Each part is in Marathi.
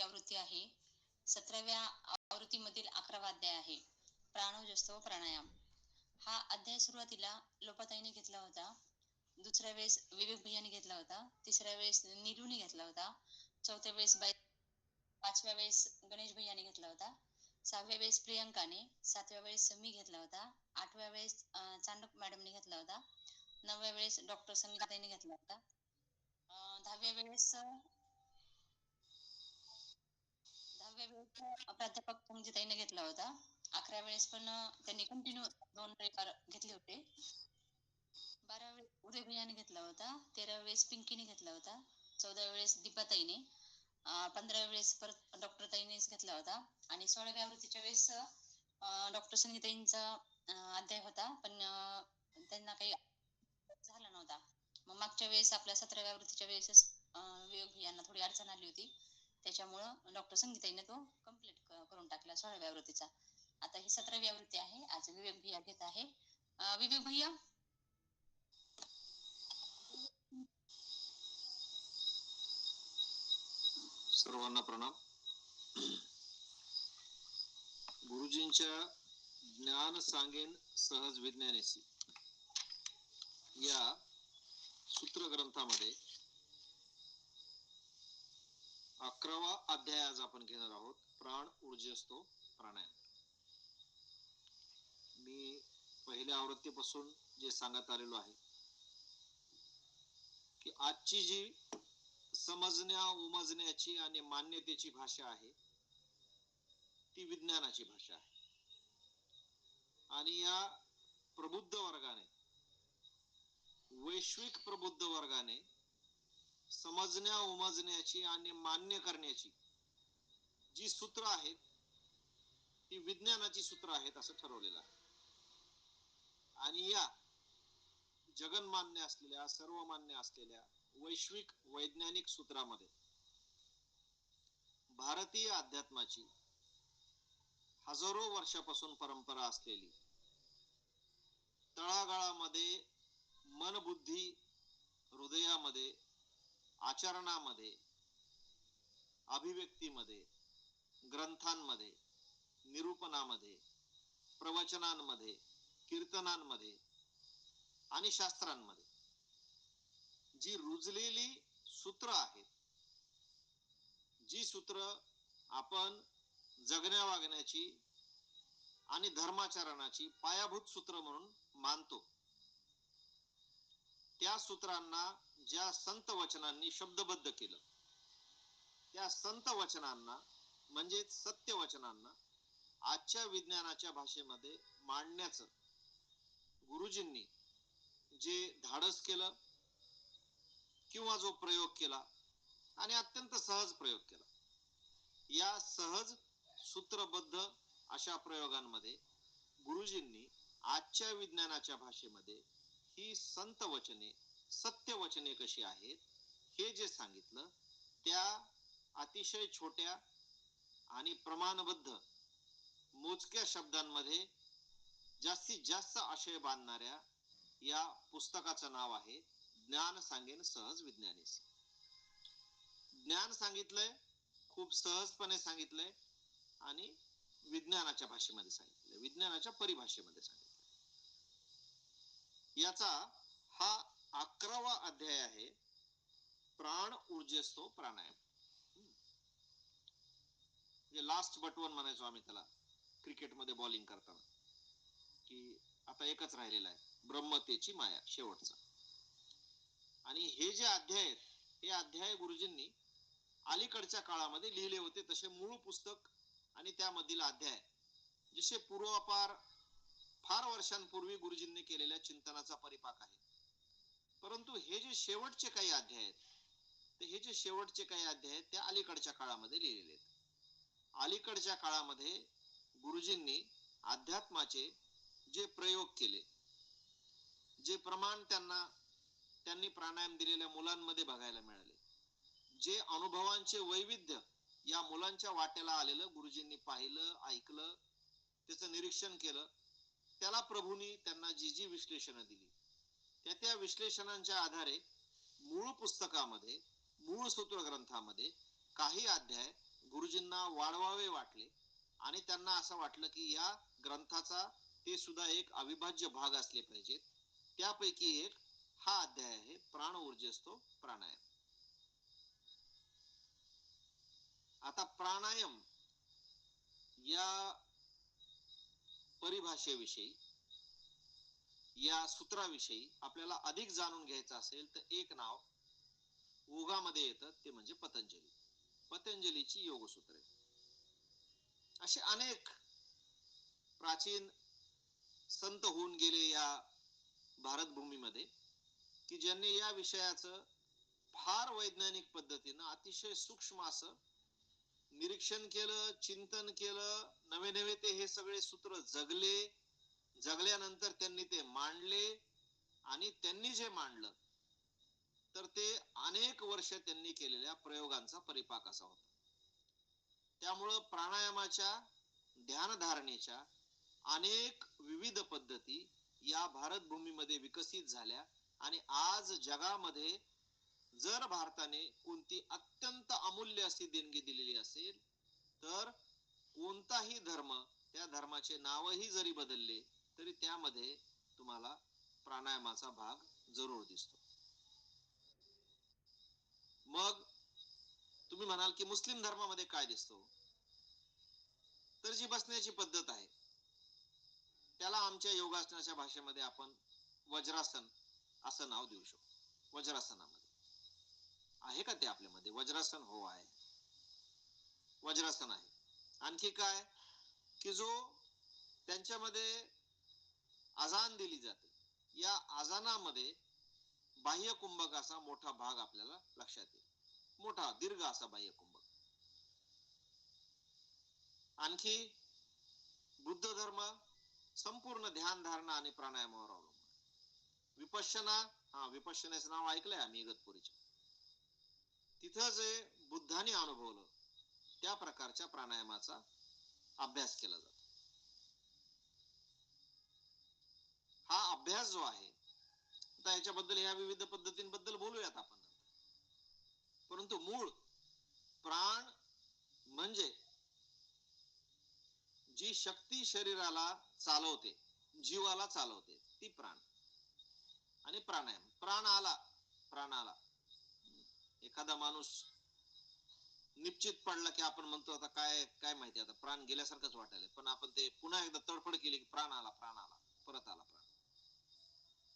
आवृत्ती आहे. 17व्या आवृत्तीमधील 11वा अध्याय आहे. प्राणोजस्तव प्राणायाम. हा अध्याय सुरुवातीला लोपाताईने घेतला होता. दुसऱ्या वेळेस विवेक भैयाने घेतला होता. तिसऱ्या वेळेस नीलूने घेतला होता. चौथ्या वेळेस पाचव्या वेळेस गणेश भैयाने घेतला होता. 6व्या वेळेस प्रियंकाने, 7व्या वेळेस मी घेतला होता. 8व्या वेळेस चांडक मॅडमने घेतला होता. 9व्या वेळेस डॉक्टर संगीताताईने घेतला होता. 10व्या वेळेस प्राध्यापक संगीताईने घेतला होता. 11व्या वेळेस पण त्यांनी कंटिन्यू 2 रविवार घेतले होते. 12व्या वेळेस उदय भैयाने घेतला होता. 13व्या वेळेस पिंकीने घेतला होता. 14व्या वेळेस दीपाताईने, 15व्या वेळेस परत डॉक्टर ताईनेच घेतला होता. आणि 16व्या आवृत्तीच्या वेळेस डॉक्टर संगीताईंचा अध्याय होता, पण त्यांना काही झाला नव्हता. मग मागच्या वेळेस आपल्या 17व्या आवृत्तीच्या वेळेस विवेक भैयांना थोडी अडचण आली होती. त्याच्यामुळं डॉक्टर संगीताईने तो कम्प्लीट करून टाकला 16व्या आवृत्तीचा. आता ही 17वी आवृत्ती आहे. आज विवेक भैया घेत आहे. विवेक भैया, सर्वांना प्रणाम. गुरुजींच्या ज्ञान सांगेन सहज विज्ञानेसी या सूत्र ग्रंथामध्ये 11वा अध्याय आज आपण घेणार आहोत. प्राण ऊर्जेस्तो प्राणायाम. मी पहिल्या आवृत्तीपासून जे सांगत आलेलो आहे की आजची जी समजण्या उमजण्याची आणि मान्यतेची भाषा आहे ती विज्ञानाची भाषा आहे. आणि या प्रबुद्ध वर्गाने, वैश्विक प्रबुद्ध वर्गाने समजण्या उमजण्याची आणि मान्य करण्याची जी सूत्र आहेत ती विज्ञानाची सूत्र आहेत असं ठरवलेलं आहे. आणि या जगन्मान्य असलेल्या, सर्वमान्य असलेल्या वैश्विक वैज्ञानिक सूत्रामध्ये भारतीय अध्यात्माची हजारो वर्षापासून परंपरा असलेली, तळागाळामध्ये मनबुद्धी, हृदयामध्ये, आचरणामध्ये, अभिव्यक्तीमध्ये, ग्रंथांमध्ये, निरूपणामध्ये, प्रवचनांमध्ये, कीर्तनांमध्ये आणि शास्त्रांमध्ये जी रुजलेली सूत्र आहेत, जी सूत्र आपण जगण्या वागण्याची आणि धर्माचरणाची पायाभूत सूत्र म्हणून मानतो, त्या सूत्रांना ज्या संत वचनांनी शब्दबद्ध केलं, त्या संत वचनांना म्हणजेच सत्य वचनांना आजच्या विज्ञानाच्या भाषेमध्ये मांडण्याचं गुरुजींनी जे धाडस केलं किंवा जो प्रयोग केला आणि अत्यंत सहज प्रयोग केला, या सहज सूत्रबद्ध अशा प्रयोगांमध्ये गुरुजींनी आजच्या विज्ञानाच्या भाषेमध्ये ही संत वचने, सत्य वचने कशी आहेत हे जे सांगितलं, त्या अतिशय छोट्या आणि प्रमाणबद्ध मोजक्या शब्दांमध्ये जास्तीत जास्त आशय बांधणाऱ्या या पुस्तकाचं नाव आहे ज्ञान सांगेन सहज विज्ञानेसी. ज्ञान सांगितलंय, खूप सहजपणे सांगितलंय आणि विज्ञानाच्या भाषेमध्ये सांगितलंय, विज्ञानाच्या परिभाषेमध्ये सांगितलंय. याचा हा 11वा अध्याय आहे. प्राण ऊर्जेस्तो प्राणायाम. लास्ट बट वन म्हणायचो आम्ही त्याला क्रिकेटमध्ये बॉलिंग करताना, की आता एकच राहिलेला आहे, ब्रह्मतेची माया, शेवटचा. आणि हे जे अध्याय आहेत, हे अध्याय गुरुजींनी अलीकडच्या काळामध्ये लिहिले होते. तसे मूळ पुस्तक आणि त्यामधील अध्याय जसे पूर्वापार फार वर्षांपूर्वी गुरुजींनी केलेल्या चिंतनाचा परिपाक आहे. परंतु हे जे शेवटचे काही अध्याय आहेत, ते हे जे शेवटचे काही अध्याय आहेत ते अलीकडच्या काळामध्ये लिहिलेले आहेत. अलीकडच्या काळामध्ये गुरुजींनी अध्यात्माचे जे प्रयोग केले, जे प्रमाण त्यांनी प्राणायाम दिलेल्या मुलांमध्ये बघायला मिळाले, जे अनुभवांचे वैविध्य या मुलांच्या वाट्याला आलेलं गुरुजींनी पाहिलं, ऐकलं, त्याचं निरीक्षण केलं, त्याला प्रभूंनी त्यांना जी जी विश्लेषणं दिली, त्या विश्लेषणांच्या आधारे मूळ पुस्तकामध्ये, मूळ सूत्र ग्रंथामध्ये काही अध्याय गुरुजींना वाढवावे वाटले आणि त्यांना असं वाटलं की या ग्रंथाचा ते सुद्धा एक अविभाज्य भाग असले पाहिजेत. त्यापैकी एक हा अध्याय आहे, प्राण ऊर्जेस्तो प्राणायाम. आता प्राणायाम या परिभाषेविषयी, या सूत्राविषयी आपल्याला अधिक जाणून घ्यायचं असेल तर एक नाव ओघामध्ये येतं, ते म्हणजे पतंजली. पतंजलीची योगसूत्रे. असे अनेक प्राचीन संत होऊन गेले या भारत भूमीमध्ये की ज्यांनी या विषयाचं फार वैज्ञानिक पद्धतीनं अतिशय सूक्ष्म असं निरीक्षण केलं, चिंतन केलं. नवे नवे ते हे सगळे सूत्र जगले. जगल्यानंतर त्यांनी ते मांडले आणि त्यांनी जे मांडलं तर ते अनेक वर्ष त्यांनी केलेल्या प्रयोगांचा परिपाक असा होता. त्यामुळं प्राणायामाच्या, ध्यानधारणेच्या अनेक विविध पद्धती या भारत भूमीमध्ये विकसित झाल्या आणि आज जगामध्ये जर भारताने कोणती अत्यंत अमूल्य अशी देणगी दिलेली असेल तर कोणताही धर्म, त्या धर्माचे नावही जरी बदलले तरी त्यामध्ये तुम्हाला प्राणायामाचा भाग जरूर दिसतो. मग तुम्ही म्हणाल की मुस्लिम धर्मामध्ये काय दिसतो? तर जी बसण्याची पद्धत आहे त्याला आमच्या योगासनाच्या भाषेमध्ये आपण वज्रासन असं नाव देऊ शकतो. वज्रासनामध्ये आहे का ते आपल्यामध्ये? वज्रासन हो आहे, वज्रासन आहे. आणखी काय की जो त्यांच्यामध्ये अजान दिली जाते, या अजानामध्ये बाह्य कुंभकाचा मोठा भाग आपल्याला लक्षात येईल. मोठा दीर्घ असा बाह्य कुंभक. आणखी बुद्ध धर्म संपूर्ण ध्यान धारणा आणि प्राणायामावर अवलंबून. विपश्यना, विपश्यनाचं नाव ऐकलंय आम्ही इगतपुरीच्या. तिथं जे बुद्धाने अनुभवलं त्या प्रकारच्या प्राणायामाचा अभ्यास केला जातो. हा अभ्यास जो आहे, आता याच्याबद्दल, या विविध पद्धतींबद्दल बोलूयात आपण नंतर. परंतु मूळ प्राण म्हणजे जी शक्ती शरीराला चालवते, जीवाला चालवते, ती प्राण. आणि प्राणायाम, प्राणाला एखादा माणूस निश्चित पडला की आपण म्हणतो आता काय काय माहिती, आता प्राण गेल्यासारखंच वाटायला, पण आपण ते पुन्हा एकदा तडफड केली की प्राण आला, परत आला प्राण.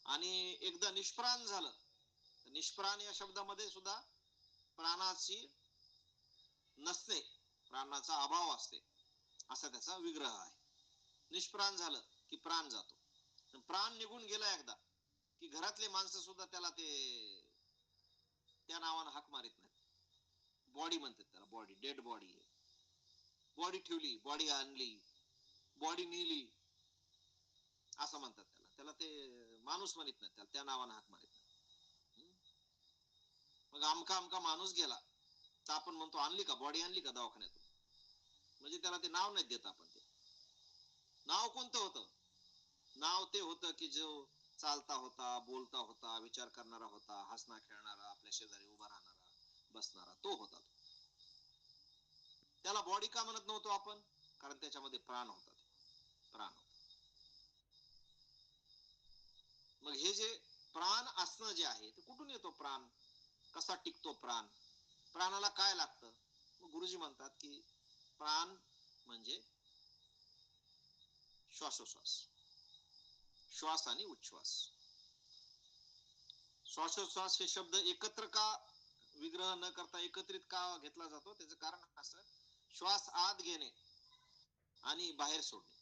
आणि एकदा निष्प्राण झालं, निष्प्राण या शब्दामध्ये सुद्धा प्राणाची नसते, प्राणाचा अभाव असते असा त्याचा विग्रह आहे. निष्प्राण झालं की प्राण जातो. प्राण निघून गेला एकदा की घरातले माणसं सुद्धा त्याला त्या नावानं हाक मारित नाहीत. बॉडी म्हणतात त्याला, बॉडी, डेड बॉडी. बॉडी ठेवली, बॉडी आणली, बॉडी नेली असं म्हणतात त्याला. त्याला ते माणूस म्हणत नाही, त्याला त्या नावानं हाक मारित नाही. मग अमका अमका माणूस गेला तर आपण म्हणतो आणली का, बॉडी आणली का दवाखान्यातून, म्हणजे त्याला ते नाव नाही देत आपण. ते नाव कोणतं होतं? नाव ते होतं की जो चालता होता, बोलता होता, विचार करणारा होता, हसणा खेळणारा, आपल्या शेजारी उभा राहणारा, बसणारा, तो होता. त्याला बॉडी का म्हणत नव्हतो आपण? कारण त्याच्यामध्ये प्राण होता, प्राण होता. मग हे जे प्राण असणं जे आहे ते कुठून येतो? प्राण कसा टिकतो? प्राणाला काय लागतं? मग गुरुजी म्हणतात की प्राण म्हणजे श्वासोश्वास, श्वास आणि उच्छ्वास. श्वासोश्वास हे शब्द एकत्र का विग्रह न करता एकत्रित का घेतला जातो? त्याचं कारण असं, श्वास आत घेणे आणि बाहेर सोडणे,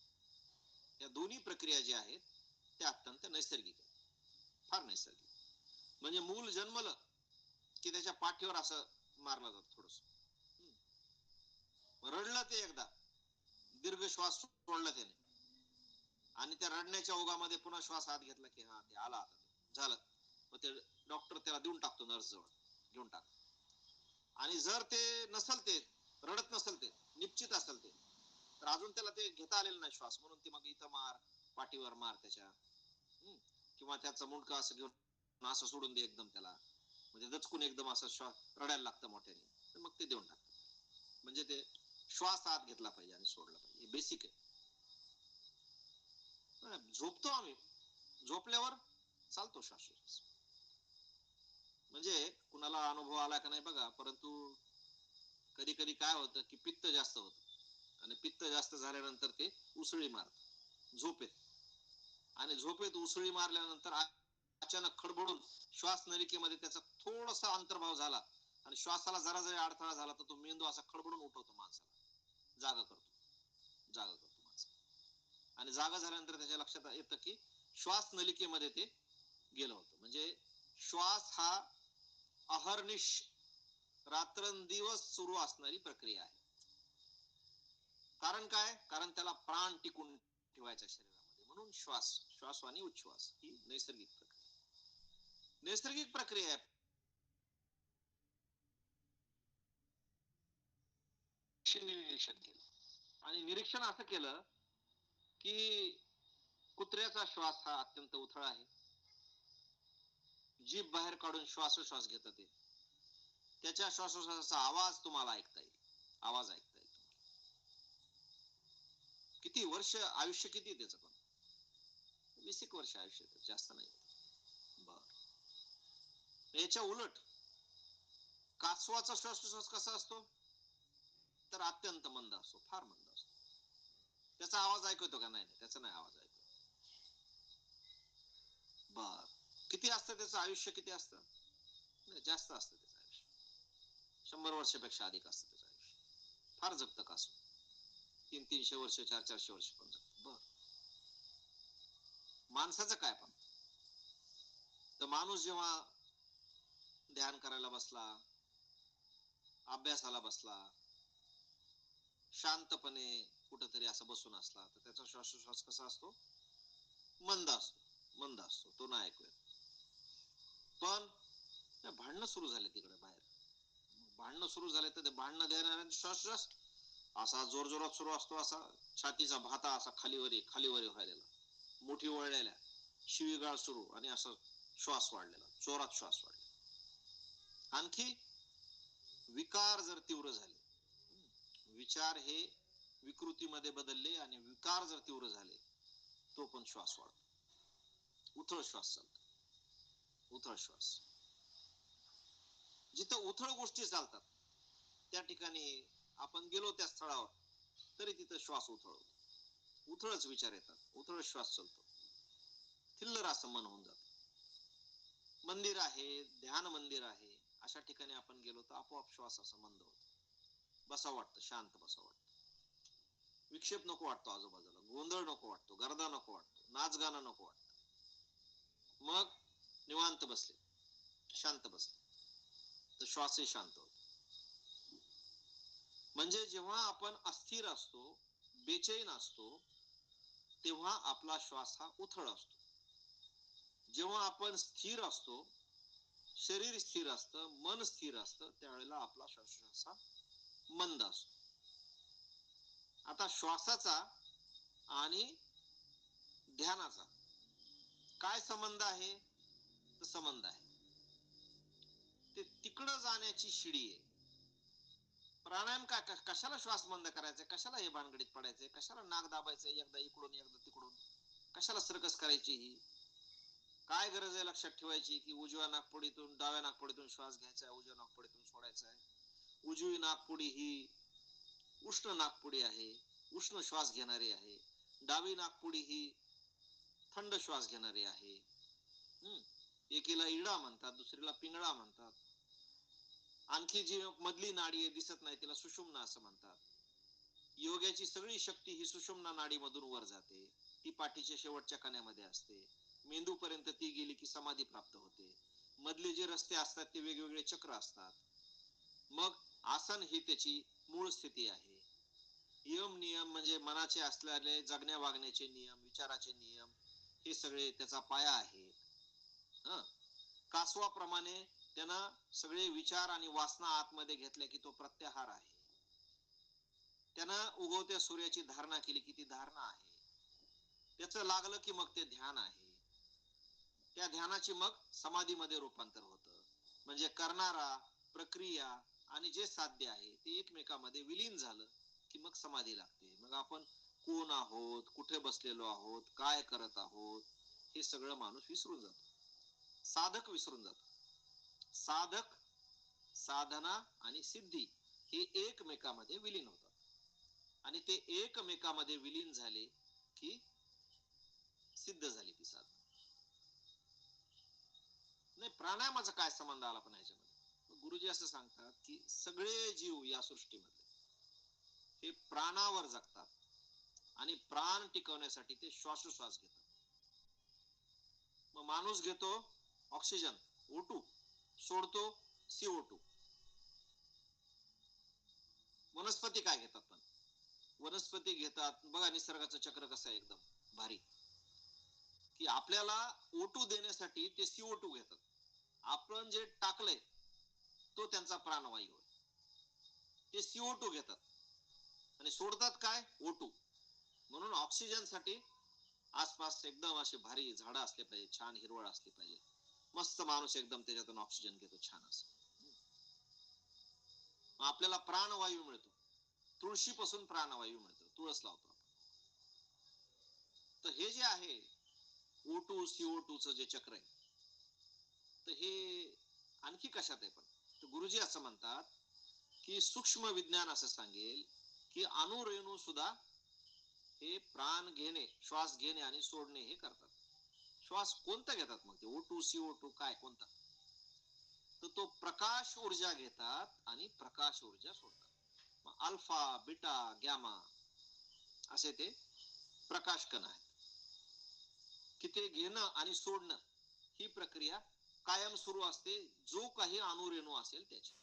या दोन्ही प्रक्रिया ज्या आहेत त्या अत्यंत नैसर्गिक आहेत, फार नैसर्गिक. म्हणजे मूल जन्मलं की त्याच्या पाठीवर असं मारलं जातं थोडस, रडलं ते एकदा, दीर्घ श्वास सोडला त्याने आणि त्या रडण्याच्या ओघामध्ये पुन्हा श्वास आत घेतला की हा ते आला, आता झालं. मग ते डॉक्टर त्याला देऊन टाकतो, नर्स जवळ घेऊन टाकतो. आणि जर ते नसल, ते रडत नसल, ते निश्चित असेल ते, तर अजून त्याला ते घेता आलेलं नाही श्वास, म्हणून ते मग इथं मार, पाठीवर मार त्याच्या, किंवा त्याचं मुंडकं असं घेऊन असं सोडून दे एकदम त्याला, म्हणजे दचकून एकदम असं श्वास रडायला लागतं मोठ्याने, तर मग ते देऊन टाकतात. म्हणजे ते श्वास आत घेतला पाहिजे आणि सोडला पाहिजे, हे बेसिक आहे. झोपतो आम्ही, झोपल्यावर चालतो श्वासोच्छ्वास. म्हणजे कुणाला अनुभव आला का नाही बघा, परंतु कधी कधी काय होतं की पित्त जास्त होतं आणि पित्त जास्त झाल्यानंतर ते उसळी मारत झोपेत, आणि झोपेत उसळी मारल्यानंतर अचानक खडबडून श्वास नलिकेमध्ये त्याचा थोडासा अंतर्भाव झाला आणि श्वासाला जरा जरी अडथळा झाला तर तो मेंदू असा खडबडून उठवतो माणसाला, जागा करतो माणसाला. आणि जागा झाल्यानंतर त्याच्या लक्षात येतं की श्वास नलिकेमध्ये ते गेलं होतं. म्हणजे श्वास हा अहर्निश रात्रंदिवस सुरू असणारी प्रक्रिया आहे. कारण काय? कारण त्याला प्राण टिकून ठेवायचा शरीरामध्ये, म्हणून श्वास आणि उच्छ्वास ही नैसर्गिक प्रक्रिया आहे. निरीक्षण केलं आणि निरीक्षण असं केलं की कुत्र्याचा श्वास हा अत्यंत उथळ आहे. जीभ बाहेर काढून श्वासोश्वास घेतात ते, त्याच्या श्वासोश्वासाचा आवाज तुम्हाला ऐकता येईल, आवाज ऐकता येईल. किती वर्ष आयुष्य, किती त्याचं पण 20 वर्ष आयुष्य, जास्त नाही. बर, याच्या उलट कासवाचा श्वासोश्वास कसा असतो तर अत्यंत मंद असतो, फार मंद असतो. त्याचा आवाज ऐकतो का? नाही, त्याचा नाही आवाज ऐकतो. बर, किती असतं त्याचं आयुष्य? किती असतं? जास्त असतं त्याचं आयुष्य, 100 वर्षापेक्षा अधिक असतं त्याचं आयुष्य. फार जगतं कासव, 300-300 वर्ष, 400-400 वर्ष पण जगतं. बर, माणसाचं काय पण? तर माणूस जेव्हा ध्यान करायला बसला, अभ्यासाला बसला, शांतपणे कुठंतरी असं बसून असला तर त्याचा श्वासोश्वास कसा असतो? मंद असतो, तो नाही ऐकूया. पण भांडणं सुरू झाले तिकडे बाहेर, भांडणं सुरू झाले तर ते भांडणं देणाऱ्यांचा श्वासोश्वास असा जोरजोरात सुरू असतो, असा छातीचा भाता असा खालीवरी व्हायला, मुठी वळलेल्या, शिवीगाळ सुरू, आणि असं श्वास वाढलेला, जोरात श्वास वाढलेला. आणखी विकार जर तीव्र झाले, विचार हे विकृतीमध्ये बदलले आणि विकार जर तीव्र झाले, तो पण श्वास वाढतो, उथळ श्वास चालतो, उथळ श्वास. जिथं उथळ गोष्टी चालतात त्या ठिकाणी आपण गेलो त्या स्थळावर तरी तिथं श्वास उथळ होतो, उथळच विचार येतात, उथळ श्वास चालतो, थिल्लर असं मन होऊन जात. मंदिर आहे, ध्यान मंदिर आहे, अशा ठिकाणी आपण गेलो तर आपोआप श्वास असं मंद होतो, बसा वाटतं, शांत बसा वाटतं, विक्षेप नको वाटतो, आजूबाजूला गोंधळ नको वाटतो, गर्दा नको वाटतो, नाच गाणं नको वाटतं. मग निवांत बसले, शांत बसले तर श्वासही शांत होतो. म्हणजे जेव्हा आपण अस्थिर असतो, बेचैन असतो, तेव्हा आपला श्वास हा उथळ असतो. जेव्हा आपण स्थिर असतो, शरीर स्थिर असतं, मन स्थिर असतं, त्यावेळेला आपला श्वासोश्वास हा मंद असतो. आता श्वासाचा आणि ध्यानाचा काय संबंध आहे? तर संबंध आहे ते तिकडं जाण्याची शिडी आहे. प्राणायाम कशाला श्वास बंद करायचा, कशाला हे भानगडीत पडायचंय, कशाला नाक दाबायचंय एकदा इकडून एकदा तिकडून, कशाला सर्कस करायची, ही काय गरज आहे लक्षात ठेवायची की उजव्या नाकपुडीतून डाव्या नाकपुडीतून श्वास घ्यायचा, उजव्या नाकपुडीतून सोडायचा आहे. उजवी नाकपुडी ही उष्ण नाकपुडी आहे, उष्ण श्वास घेणारी आहे. डावी नाकपुडी ही थंड श्वास घेणारी आहे. एकीला इडा म्हणतात, दुसरीला पिंगळा म्हणतात. आणखी जी मधली नाडी दिसत नाही तिला सुषुम्ना असं म्हणतात. योगाची सगळी शक्ती ही सुषुम्ना नाडी मधून वर जाते, ती पाठीच्या शेवटच्या कण्यामध्ये असते, मेंदू पर्यंत ती गेली की समाधी प्राप्त होते. मधले जे रस्ते असतात ते वेगवेगळे चक्र असतात. मग आसन ही त्याची मूळ स्थिती आहे. यम नियम म्हणजे मनाचे असलेले जगण्या वागण्याचे नियम, विचाराचे नियम, हे सगळे त्याचा पाया आहे. कासवाप्रमाणे त्यानं सगळे विचार आणि वासना आतमध्ये घेतल्या की तो प्रत्याहार आहे. त्यानं उगवत्या सूर्याची धारणा केली की ती धारणा आहे. त्याचं लागलं की मग ते ध्यान आहे. त्या ध्यानाची मग समाधीमध्ये रूपांतर होतं. म्हणजे करणारा, प्रक्रिया आणि जे साध्य आहे ते एकमेकांमध्ये विलीन झालं की मग समाधी लागते. मग आपण कोण आहोत, कुठे बसलेलो आहोत, काय करत आहोत, हे सगळं माणूस विसरून जातो. साधक विसरून जातो. साधक, साधना आणि सिद्धी हे एकमेकामध्ये विलीन होतात. आणि ते एकमेकामध्ये विलीन झाले की सिद्ध झाली ती साधना. नाही, प्राणायामाचा काय संबंध आला पण ह्याच्यामध्ये? गुरुजी असं सांगतात की सगळे जीव या सृष्टीमध्ये हे प्राणावर जगतात आणि प्राण टिकवण्यासाठी ते श्वासोश्वास घेतात. मग माणूस घेतो ऑक्सिजन O2, सोडतो CO2. वनस्पती काय घेतात? पण वनस्पती घेतात बघा, निसर्गाचं चक्र कसं आहे एकदम भारी, की आपल्याला O2 देण्यासाठी ते CO2 घेतात. आपण जे टाकलंय तो त्यांचा प्राणवायू आहे. ते CO2 घेतात आणि सोडतात काय? O2. म्हणून ऑक्सिजन साठी आसपास एकदम असे भारी झाडं असले पाहिजे, छान हिरवळ असली पाहिजे, मस्त माणूस एकदम त्याच्यातून ऑक्सिजन घेतो छान असं. आपल्याला प्राणवायू मिळतो. तुळशीपासून प्राणवायू मिळतो, तुळस लावतो आपण. तर हे जे आहे O2 CO2 जे चक्र आहे, तर हे आणखी कशात आहे पण? तर गुरुजी असं म्हणतात की सूक्ष्म विज्ञान असं सांगेल की अणुरेणू सुद्धा हे प्राण घेणे, श्वास घेणे आणि सोडणे हे करतात. श्वास कोणता घेतात मग? ते O2 CO2 काय कोणता? तर तो प्रकाश ऊर्जा घेतात आणि प्रकाश ऊर्जा सोडतात. मग अल्फा, बीटा, गॅमा असे ते प्रकाश कण आहेत की ते घेणं आणि सोडणं ही प्रक्रिया कायम सुरू असते, जो काही अणुरेणू असेल त्याची.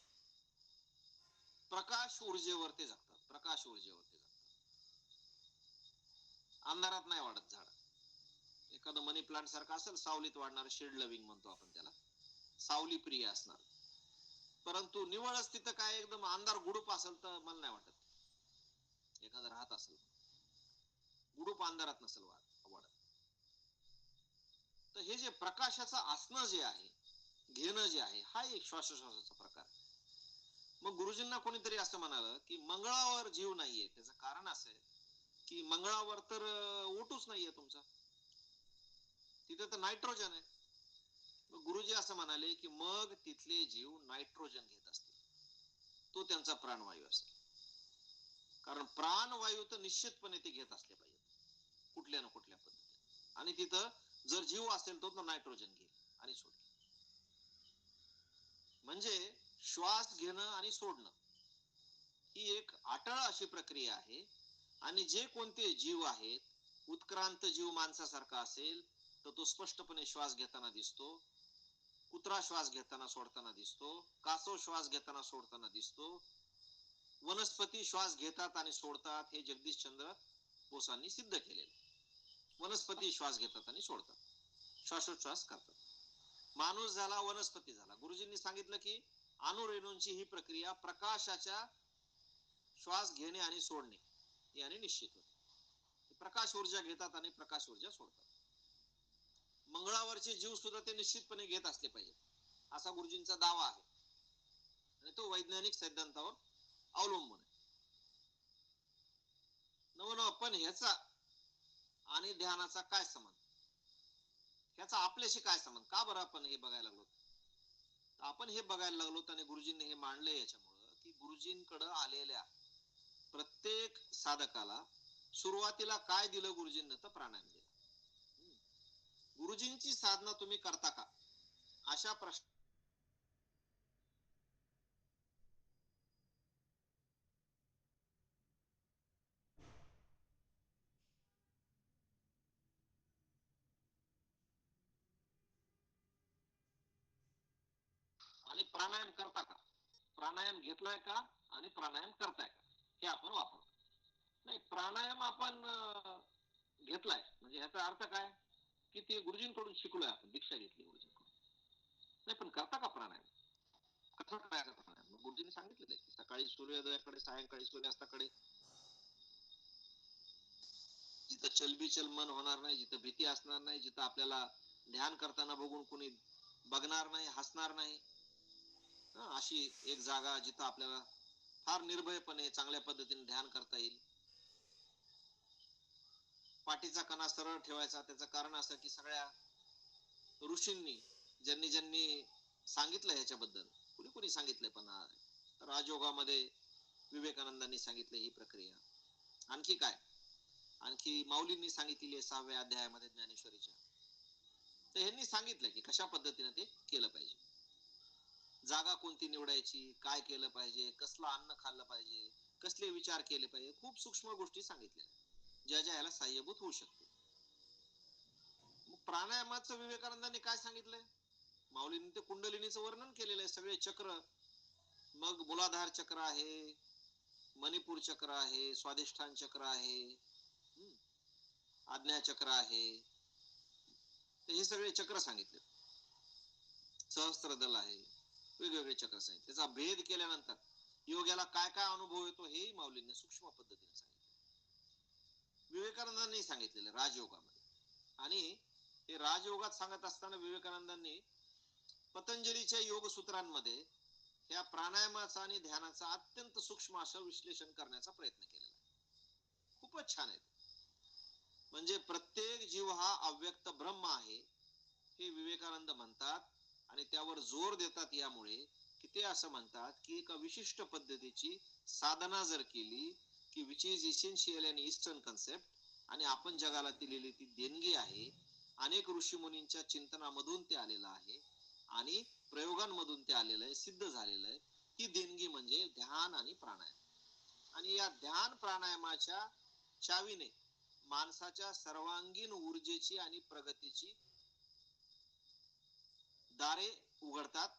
प्रकाश ऊर्जेवर ते जगतात, प्रकाश ऊर्जेवर ते जगतात. अंधारात नाही वाढत झाड. एखादं मनी प्लांट सारखं असेल सावलीत वाढणार, शेड लविंग म्हणतो आपण त्याला, सावली प्रिय असणार. परंतु निवळच तिथं काय एकदम अंधार गुडूप असेल तर मला नाही वाटत एखादं राहत असेल. गुडूप अंधारात नसेल वाढत. तर हे जे प्रकाशाचं असणं जे आहे, घेणं जे आहे, हा एक श्वासोश्वासाचा प्रकार. मग गुरुजींना कोणीतरी असं म्हणालं की मंगळावर जीव नाहीये. त्याचं कारण असं आहे की मंगळावर तर O2च नाहीये तुमचा, तिथे तर नायट्रोजन आहे. मग गुरुजी असं म्हणाले की मग तिथले जीव नायट्रोजन घेत असतील, तो त्यांचा प्राणवायू असेल. कारण प्राणवायू तर निश्चितपणे ते घेत असले पाहिजे कुठल्या ना कुठल्या पद्धतीने. आणि तिथं जर जीव असेल तो नायट्रोजन घेईल आणि सोडेल. म्हणजे श्वास घेणं आणि सोडणं ही एक अटळ अशी प्रक्रिया आहे. आणि जे कोणते जीव आहेत, उत्क्रांत जीव माणसासारखा असेल तर तो स्पष्टपणे श्वास घेताना दिसतो, कुत्रा श्वास घेताना सोडताना दिसतो, कासव श्वास घेताना सोडताना दिसतो, वनस्पती श्वास घेतात आणि सोडतात, हे जगदीशचंद्र बोसांनी सिद्ध केलेलं. वनस्पती श्वास घेतात आणि सोडतात, श्वासोच्छ्वास करतात. माणूस झाला, वनस्पती झाला. गुरुजींनी सांगितलं की अणुरेणूंची ही प्रक्रिया प्रकाशाच्या श्वास घेणे आणि सोडणे याने निश्चित होते. प्रकाश ऊर्जा घेतात आणि प्रकाश ऊर्जा सोडतात. मंगळावरचे जीव सुद्धा ते निश्चितपणे घेत असले पाहिजे असा गुरुजींचा दावा आहे आणि तो वैज्ञानिक सिद्धांतावर अवलंबून आहे. नव पण ह्याचा आणि ध्यानाचा काय संबंध? ह्याचा आपल्याशी काय संबंध? का बरं आपण हे बघायला लागलो? आपण हे बघायला लागलो आणि गुरुजींनी हे मांडले याच्यामुळं की गुरुजींकडे आलेल्या प्रत्येक साधकाला सुरुवातीला काय दिलं गुरुजींना? तर प्राणायाम दिला. गुरुजींची साधना तुम्ही करता का अशा प्रश्न आणि प्राणायाम करता का, प्राणायाम घेतलाय का आणि प्राणायाम करताय का हे आपण वापरू. नाही, प्राणायाम आपण घेतलाय म्हणजे ह्याचा अर्थ काय की ते गुरुजींकडून शिकलोय, आपण दीक्षा घेतली गुरुजींकडून. नाही, पण करता का प्राणायाम? कसं करायचं प्राणायाम? गुरुजींनी सांगितलेलं आहे की सकाळी सूर्योदयाकडे, सायंकाळी सूर्यास्ताकडे. जिथं चलबिचल मन होणार नाही, जिथं भीती असणार नाही, जिथं आपल्याला ध्यान करताना बघून कोणी बघणार नाही, हसणार नाही, अशी एक जागा जिथं आपल्याला फार निर्भयपणे चांगल्या पद्धतीने ध्यान करता येईल. पाठीचा कणा सरळ ठेवायचा. त्याचं कारण असं की सगळ्या ऋषींनी ज्यांनी ज्यांनी सांगितलं ह्याच्याबद्दल, कुणी कुणी सांगितलंय, पण राजयोगामध्ये विवेकानंदांनी सांगितलं ही प्रक्रिया. आणखी काय, आणखी माऊलींनी सांगितलेली आहे 6व्या अध्यायामध्ये ज्ञानेश्वरीच्या. तर ह्यांनी सांगितलं की कशा पद्धतीने ते केलं पाहिजे. जागा कोणती निवडायची, काय केलं पाहिजे, कसलं अन्न खाल्लं पाहिजे, कसले विचार केले पाहिजे, खूप सूक्ष्म गोष्टी सांगितलेल्या ज्या ज्या याला सहाय्यभूत होऊ शकते. प्राणायामाचं विवेकानंदांनी काय सांगितलंय? माऊलींनी ते कुंडलिनीचं वर्णन केलेलं आहे. सगळे चक्र, मग मूलाधार चक्र आहे, मणिपूर चक्र आहे, स्वादिष्ठान चक्र आहे, आज्ञा चक्र आहे, हे सगळे चक्र सांगितले. सहस्त्रदल आहे, वेगवेगळे चक्र सांगितले. त्याचा भेद केल्यानंतर योग्याला काय काय अनुभव येतो हेही माऊलींनी सूक्ष्म पद्धतीने सांगितले. विवेकानंदांनी सांगितलेलं राजयोगामध्ये. आणि हे राजयोगात सांगत असताना विवेकानंदांनी पतंजलीच्या योग सूत्रांमध्ये या प्राणायामाचा आणि ध्यानाचा अत्यंत सूक्ष्म असं विश्लेषण करण्याचा प्रयत्न केलेला आहे. खूपच छान आहे. म्हणजे प्रत्येक जीव हा अव्यक्त ब्रह्म आहे हे विवेकानंद म्हणतात. आणि त्यावर जोर देतात यामुळे की ते असं म्हणतात की एका विशिष्ट पद्धतीची साधना जर केली की which is essential and eastern concept, आणि आपण जगाला दिलेली ती देणगी आहे. अनेक ऋषी मुनींच्या चिंतनामधून ते आलेलं आहे आणि प्रयोगांमधून ते आलेलं आहे, सिद्ध झालेलं आहे. ती देणगी म्हणजे ध्यान आणि प्राणायाम. आणि या ध्यान प्राणायामाच्या चावीने माणसाच्या सर्वांगीण ऊर्जेची आणि प्रगतीची दारे उघडतात.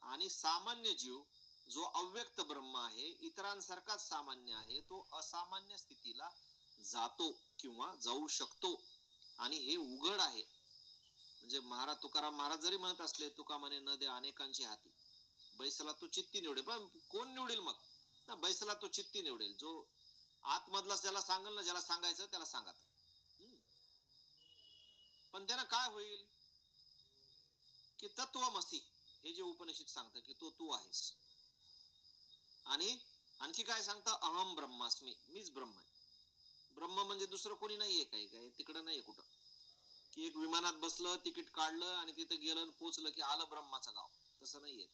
आणि सामान्य जीव जो अव्यक्त ब्रह्म आहे, इतरांसारखाच सामान्य आहे, तो असामान्य स्थितीला जातो किंवा जाऊ शकतो. आणि हे उघड आहे. म्हणजे महाराज तुकाराम महाराज जरी म्हणत असले, तुका म्हणे न दे अनेकांची हाती, बैसला तो चित्ती निवडेल. पण कोण निवडेल मग? ना, बैसला तो चित्ती निवडेल. जो आतमधला ज्याला सांगेल ना, ज्याला सांगायचं त्याला सांगा. पण त्यानं काय होईल की तत्वमसी हे जे उपनिषद सांगतं की तो तू आहेस. आणि आणखी काय सांगतं? अहम ब्रह्मास्मी, मीच ब्रह्म आहे. ब्रह्म म्हणजे दुसरं कोणी नाहीये. काही काय तिकडं नाहीये कुठं की एक विमानात बसलं, तिकीट काढलं आणि तिथं गेलं, पोचलं की आलं ब्रह्माचं गाव. तसं नाहीये.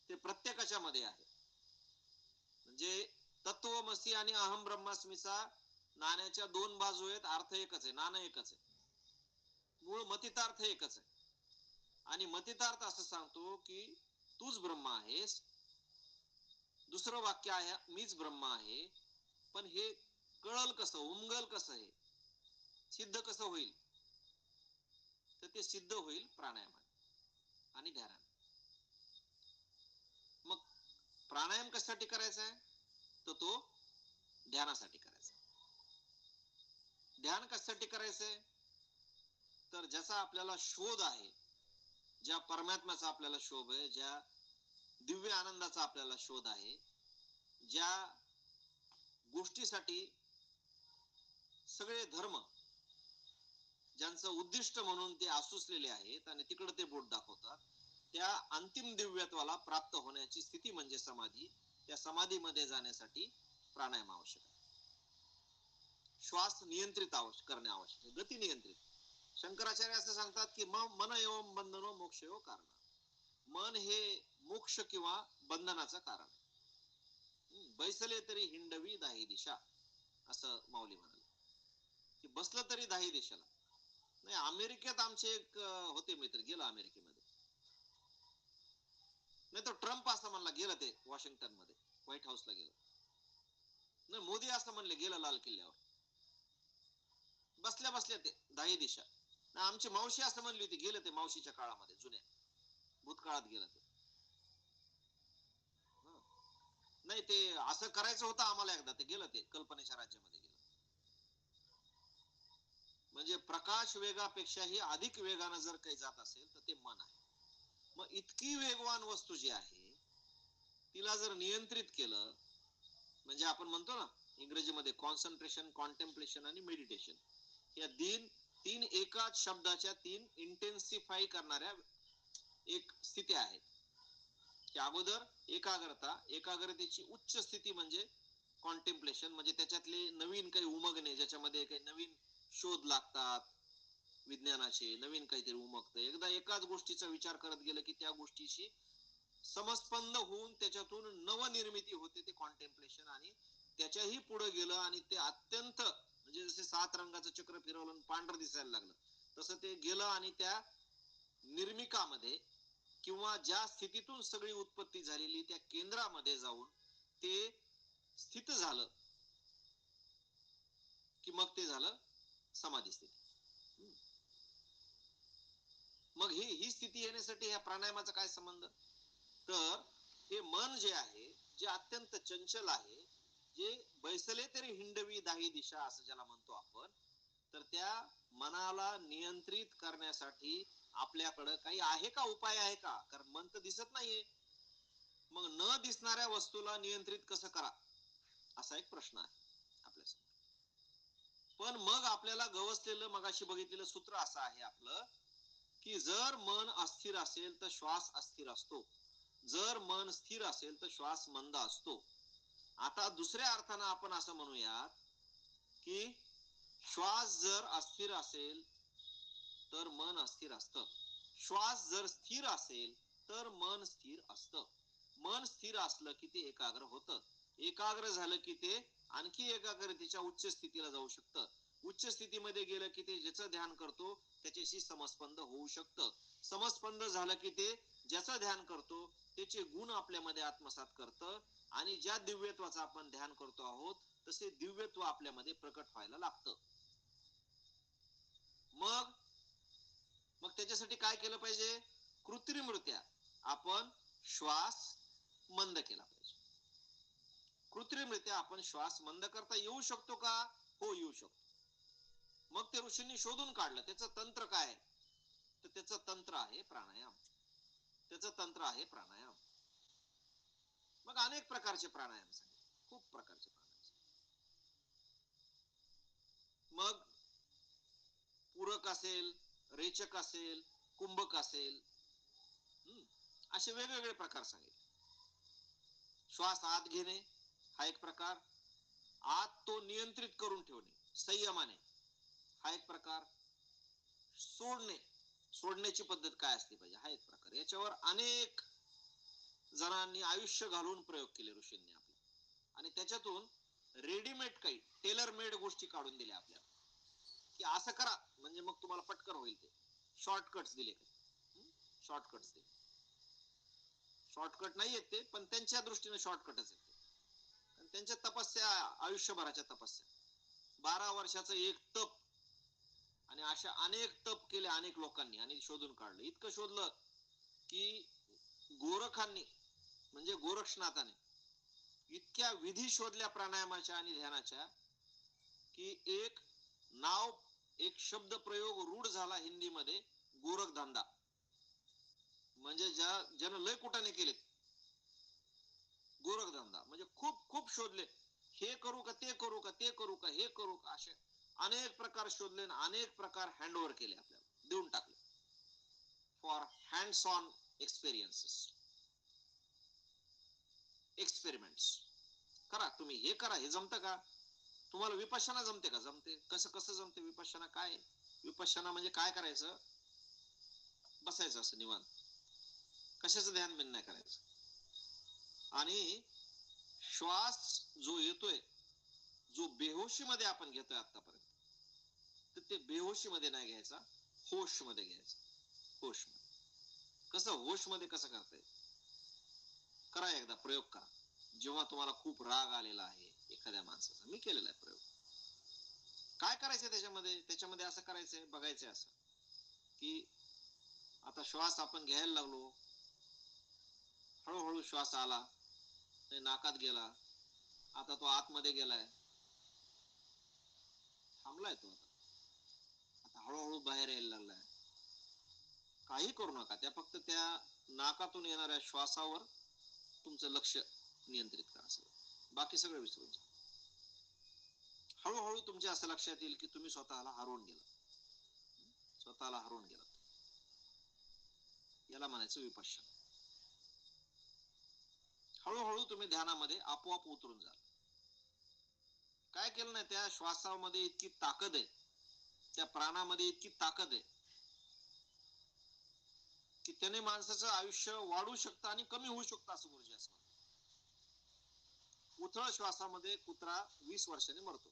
ते प्रत्येकाच्या मध्ये आहे. म्हणजे तत्वमसी आणि अहम ब्रह्मास्मीचा नाण्याच्या दोन बाजू आहेत, अर्थ एकच आहे, नाणं एकच आहे. मूळ मतितार्थ एकच आहे. आणि मतितार्थ असं सांगतो की तूच ब्रह्म आहेस. दुसरं वाक्य आहे मीच ब्रह्म आहे. पण हे कळल कसं, उमगल कसं, हे सिद्ध कसं होईल? तर ते सिद्ध होईल प्राणायामाने आणि ध्यानाने. मग प्राणायाम कशासाठी करायचा आहे? तर तो ध्यानासाठी करायचा. ध्यान कशासाठी करायचंय? तर ज्याचा आपल्याला शोध आहे, ज्या परमात्म्याचा आपल्याला शोध आहे, ज्या दिव्य आनंदाचा आपल्याला शोध आहे, ज्या गोष्टीसाठी सगळे धर्म ज्यांचं उद्दिष्ट म्हणून ते आसुसलेले आहेत आणि तिकडे ते बोट दाखवतात, त्या अंतिम दिव्यत्वाला प्राप्त होण्याची स्थिती म्हणजे समाधी. त्या समाधीमध्ये जाण्यासाठी प्राणायाम आवश्यक आहे. श्वास नियंत्रित करणे आवश्यक आहे, गती नियंत्रित. शंकराचार्य असं सांगतात की मन एवं बंधनो मोक्ष एवं कारण. मन हे मोक्ष किंवा बंधनाचं कारण आहे. बैसले तरी हिंडवी दाही दिशा, असं माऊली म्हणाले की बसलं तरी दाही दिशेला. नाही, अमेरिकेत आमचे एक होते मित्र, गेला अमेरिकेमध्ये. नाही तर ट्रम्प असं म्हणला, गेलं ते वॉशिंग्टन मध्ये व्हाईट हाऊसला गेलं. नाही, मोदी असं म्हणले, गेलं लाल किल्ल्यावर. बसल्या बसल्या ते दाही दिशा. आमची मावशी असं म्हणली होती, गेलं ते मावशीच्या काळामध्ये, जुन्या भूतकाळात गेलं ते. नाही, ते असं करायचं होतं आम्हाला एकदा, ते गेलं ते कल्पनेच्या राज्यामध्ये गेलं. म्हणजे प्रकाश वेगापेक्षाही अधिक वेगानं जर काही जात असेल तर ते मन आहे. मग इतकी वेगवान वस्तू जी आहे तिला जर नियंत्रित केलं, म्हणजे आपण म्हणतो ना इंग्रजीमध्ये कॉन्सन्ट्रेशन, कॉन्टेम्प्लेशन आणि मेडिटेशन, या तीन एकाच शब्दाच्या तीन इंटेन्सिफाय करणाऱ्या एक स्थिती आहेत. की अगोदर एकाग्रतेची उच्च स्थिती म्हणजे कॉन्टेम्प्लेशन, म्हणजे त्याच्यातले नवीन काही उमगणे, ज्याच्यामध्ये काही नवीन शोध लागतात विज्ञानाचे, नवीन काहीतरी उमगतं. एकदा एकाच गोष्टीचा विचार करत गेलं की त्या गोष्टीशी समस्पंद होऊन त्याच्यातून नवनिर्मिती होते, ते कॉन्टेम्प्लेशन. आणि त्याच्याही पुढे गेलं आणि ते अत्यंत, म्हणजे जसे 7 रंगाचं चक्र फिरवलं आणि पांढरं दिसायला लागलं, तसं ते गेलं आणि त्या निर्मिकामध्ये किंवा ज्या स्थितीतून सगळी उत्पत्ती झालेली त्या केंद्रामध्ये जाऊन ते स्थित झालं की मग ते झालं समाधी स्थिती. मग ही स्थिती येण्यासाठी ह्या प्राणायामाचा काय संबंध? तर हे मन जे आहे, जे अत्यंत चंचल आहे, जे बैसले तरी हिंडवी दाही दिशा असं ज्याला म्हणतो आपण, तर त्या मनाला नियंत्रित करण्यासाठी आपल्याकडं काही आहे का, उपाय आहे का? कारण मन तर दिसत नाहीये. मग न दिसणाऱ्या वस्तूला नियंत्रित कसं करा, असा एक प्रश्न आहे आपल्यासमोर. पण मग आपल्याला गवसलेलं, मगाशी बघितलेलं सूत्र असं आहे आपलं, की जर मन अस्थिर असेल तर श्वास अस्थिर असतो, जर मन स्थिर असेल तर श्वास मंद असतो. आता दुसऱ्या अर्थानं आपण असं म्हणूयात की श्वास जर अस्थिर असेल तर मन अस्थिर असतं, श्वास जर स्थिर असेल तर मन स्थिर असतं. मन स्थिर असलं की ते एकाग्र होतं, एकाग्र झालं की ते आणखी एकाग्रतेच्या उच्च स्थितीला जाऊ शकतं. उच्च स्थितीमध्ये गेलं की ते ज्याचं ध्यान करतो त्याच्याशी समस्पंद होऊ शकतं. समस्पंद झालं की ते ज्याचं ध्यान करतो त्याचे गुण आपल्यामध्ये आत्मसात करतं आणि ज्या दिव्यत्वाचं आपण ध्यान करतो आहोत तसे दिव्यत्व आपल्यामध्ये प्रकट व्हायला लागतं. मग त्याच्यासाठी काय केलं पाहिजे? कृत्रिमरित्या आपण श्वास मंद केला पाहिजे. कृत्रिमरित्या आपण श्वास मंद करता येऊ शकतो का? हो, येऊ शकतो. मग ते ऋषींनी शोधून काढलं. त्याचं तंत्र काय? तर त्याचं तंत्र आहे प्राणायाम. त्याचं तंत्र आहे प्राणायाम. मग अनेक प्रकारचे प्राणायाम सांगितले, खूप प्रकारचे प्राणायाम. मग पूरक असेल, रेचक असेल, कुंभक असेल, असे वेगवेगळे प्रकार सांगितले. श्वास आत घेणे हा एक प्रकार, आत तो नियंत्रित करून ठेवणे संयमाने हा एक प्रकार, सोडण्याची पद्धत काय असली पाहिजे हा एक प्रकार. याच्यावर अनेक जणांनी आयुष्य घालून प्रयोग केले ऋषींनी आपल्या, आणि त्याच्यातून रेडीमेड काही टेलर मेड गोष्टी काढून दिल्या आपल्याला, की असं करा म्हणजे मग तुम्हाला पटकन होईल. ते शॉर्टकट्स दिले, शॉर्टकट्स दिले. शॉर्टकट नाही येत ते, पण त्यांच्या दृष्टीने शॉर्टकटच येते. त्यांच्या तपस्या, आयुष्यभराच्या तपस्या, 12 वर्षाचं एक तप, आणि अशा अनेक तप केले अनेक लोकांनी आणि शोधून काढलं. इतकं शोधलं की गोरखांनी, म्हणजे गोरक्षनाथाने इतक्या विधी शोधल्या प्राणायामाच्या आणि ध्यानाच्या की एक शब्द प्रयोग रूढ झाला हिंदीमध्ये, गोरखधंदा. म्हणजे ज्यानं लय कुटाने केलेत, गोरखधंदा म्हणजे खूप खूप शोधले. हे करू का ते करू का, ते करू का हे करू का, असे अनेक प्रकार शोधले, अनेक प्रकार हँडओव्हर केले, आपल्याला देऊन टाकले फॉर हँड्स ऑन एक्सपेरिमेंट्स. करा तुम्ही, हे करा, हे जमतं का तुम्हाला? विपश्यना जमते का? जमते. कसं जमते विपश्यना? काय विपश्यना म्हणजे काय करायचं? बसायचं असं निवांत, कशाचं ध्यान बिन नाही करायचं, आणि श्वास जो येतोय, जो बेहोशी मध्ये आपण घेतोय आतापर्यंत, तर ते बेहोशी मध्ये नाही घ्यायचा, होश मध्ये घ्यायचा. होश मध्ये कसं, होश मध्ये कसं करता येईल? करा एकदा प्रयोग करा. जेव्हा तुम्हाला खूप राग आलेला आहे एखाद्या माणसाचा, मी केलेला आहे प्रयोग. काय करायचंय त्याच्यामध्ये असं करायचंय, बघायचंय असं की आता श्वास आपण घ्यायला लागलो, हळूहळू श्वास आला, नाकात गेला, आता तो आतमध्ये गेलाय, थांबलाय तो, आता हळूहळू बाहेर यायला लागलाय. काही करू नका, त्या फक्त त्या नाकातून येणाऱ्या श्वासावर तुमचं लक्ष नियंत्रित करा. बाकी सगळं विसरून जा. हळूहळू तुमच्या असं लक्षात येईल की तुम्ही स्वतःला हरवून गेला, याला म्हणायचं विपश्यना. हळूहळू तुम्ही ध्यानामध्ये आपोआप उतरून जाल. काय केलं नाही, त्या श्वासामध्ये इतकी ताकद आहे, त्या प्राणामध्ये इतकी ताकद आहे की त्याने माणसाचं आयुष्य वाढू शकतं आणि कमी होऊ शकतं, असं गुरुजी असं म्हणतात. उथळ श्वासामध्ये कुत्रा 20 वर्षांनी मरतो,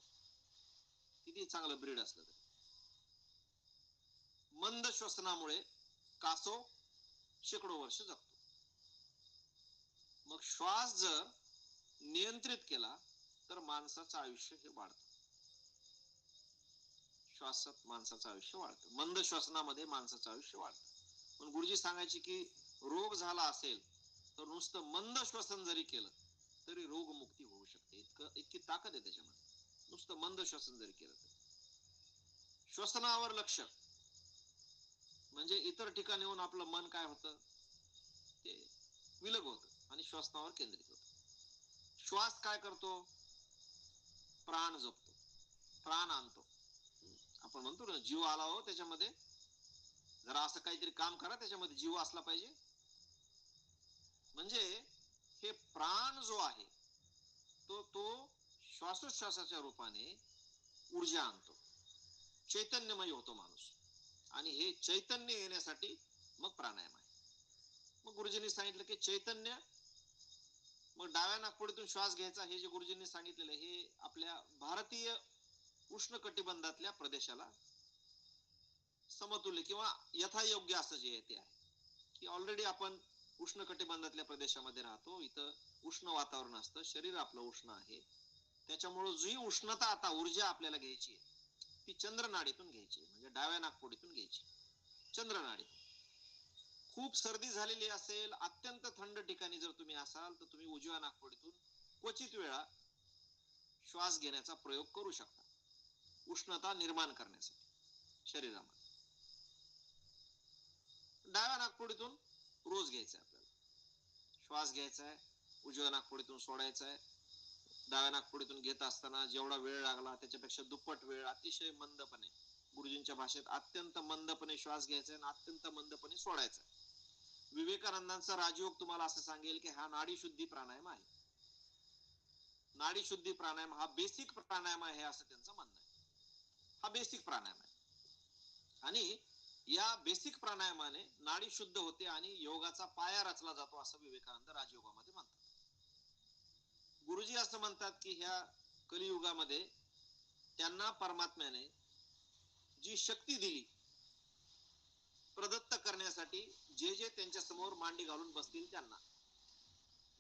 किती चांगलं ब्रीड असलं तरी. मंद श्वसनामुळे कासव शेकडो वर्ष जगतो. मग श्वास जर नियंत्रित केला तर माणसाचं आयुष्य हे वाढतं. श्वासात माणसाचं आयुष्य वाढतं, मंद श्वसनामध्ये माणसाचं आयुष्य वाढतं. पण गुरुजी सांगायचे की रोग झाला असेल तर नुसतं मंद श्वसन जरी केलं तरी रोगमुक्ती होऊ शकते, इतकी ताकद आहे त्याच्यामध्ये, नुसतं मंद श्वसन जरी केलं तरी. श्वसनावर लक्ष म्हणजे इतर ठिकाणी येऊन आपलं मन काय होतं, ते विलग होतं आणि श्वसनावर केंद्रित होतं. श्वास काय करतो, प्राण जपतो, प्राण आणतो. आपण म्हणतो ना, जीव आला हो त्याच्यामध्ये, जरा असं काहीतरी काम करा, त्याच्यामध्ये जीव असला पाहिजे. म्हणजे हे प्राण जो आहे तो श्वासोच्छ्वासाच्या रूपाने ऊर्जा आणतो, चैतन्यमय होतो माणूस. आणि हे चैतन्य येण्यासाठी मग प्राणायाम आहे. मग गुरुजींनी सांगितलं की चैतन्य, मग डाव्या नाकपुडीतून श्वास घ्यायचा, हे जे गुरुजींनी सांगितलेलं हे आपल्या भारतीय उष्णकटिबंधातल्या प्रदेशाला समतुल्य किंवा यथायोग्य असं जे आहे ते आहे, की ऑलरेडी आपण उष्णकटिबंधातल्या प्रदेशामध्ये राहतो, इथं उष्ण वातावरण असतं, शरीर आपलं उष्ण आहे. त्याच्यामुळे जी उष्णता आता ऊर्जा आपल्याला घ्यायची आहे ती चंद्रनाडीतून घ्यायची, म्हणजे डाव्या नाकपुडीतून घ्यायची, चंद्रनाडीतून. खूप सर्दी झालेली असेल, अत्यंत थंड ठिकाणी जर तुम्ही असाल तर तुम्ही उजव्या नाकपुडीतून क्वचित वेळा श्वास घेण्याचा प्रयोग करू शकता, उष्णता निर्माण करण्यासाठी शरीरामध्ये. डाव्या नाकपुडीतून रोज घ्यायचा आपल्याला श्वास, घ्यायचा आहे, उजव्या नाकपुडीतून सोडायचा आहे. डाव्या नाकपुडीतून घेत असताना जेवढा वेळ लागला त्याच्यापेक्षा दुप्पट वेळ अतिशय मंदपणे, गुरुजींच्या भाषेत अत्यंत मंदपणे श्वास घ्यायचा आणि अत्यंत मंदपणे सोडायचा. विवेकानंदांचा राजयोग तुम्हाला असं सांगेल की हा नाडी शुद्धी प्राणायाम आहे. नाडी शुद्धी प्राणायाम हा बेसिक प्राणायाम आहे असं त्यांचं म्हणणं आहे. हा बेसिक प्राणायाम आहे आणि या बेसिक प्राणायामाने नाडी शुद्ध होते आणि योगाचा पाया रचला जातो असं विवेकानंद राजयोगामध्ये म्हणतात. गुरुजी असं म्हणतात की ह्या कलियुगामध्ये त्यांना परमात्म्याने जी शक्ती दिली प्रदत्त करण्यासाठी, जे जे त्यांच्या समोर मांडी घालून बसतील त्यांना,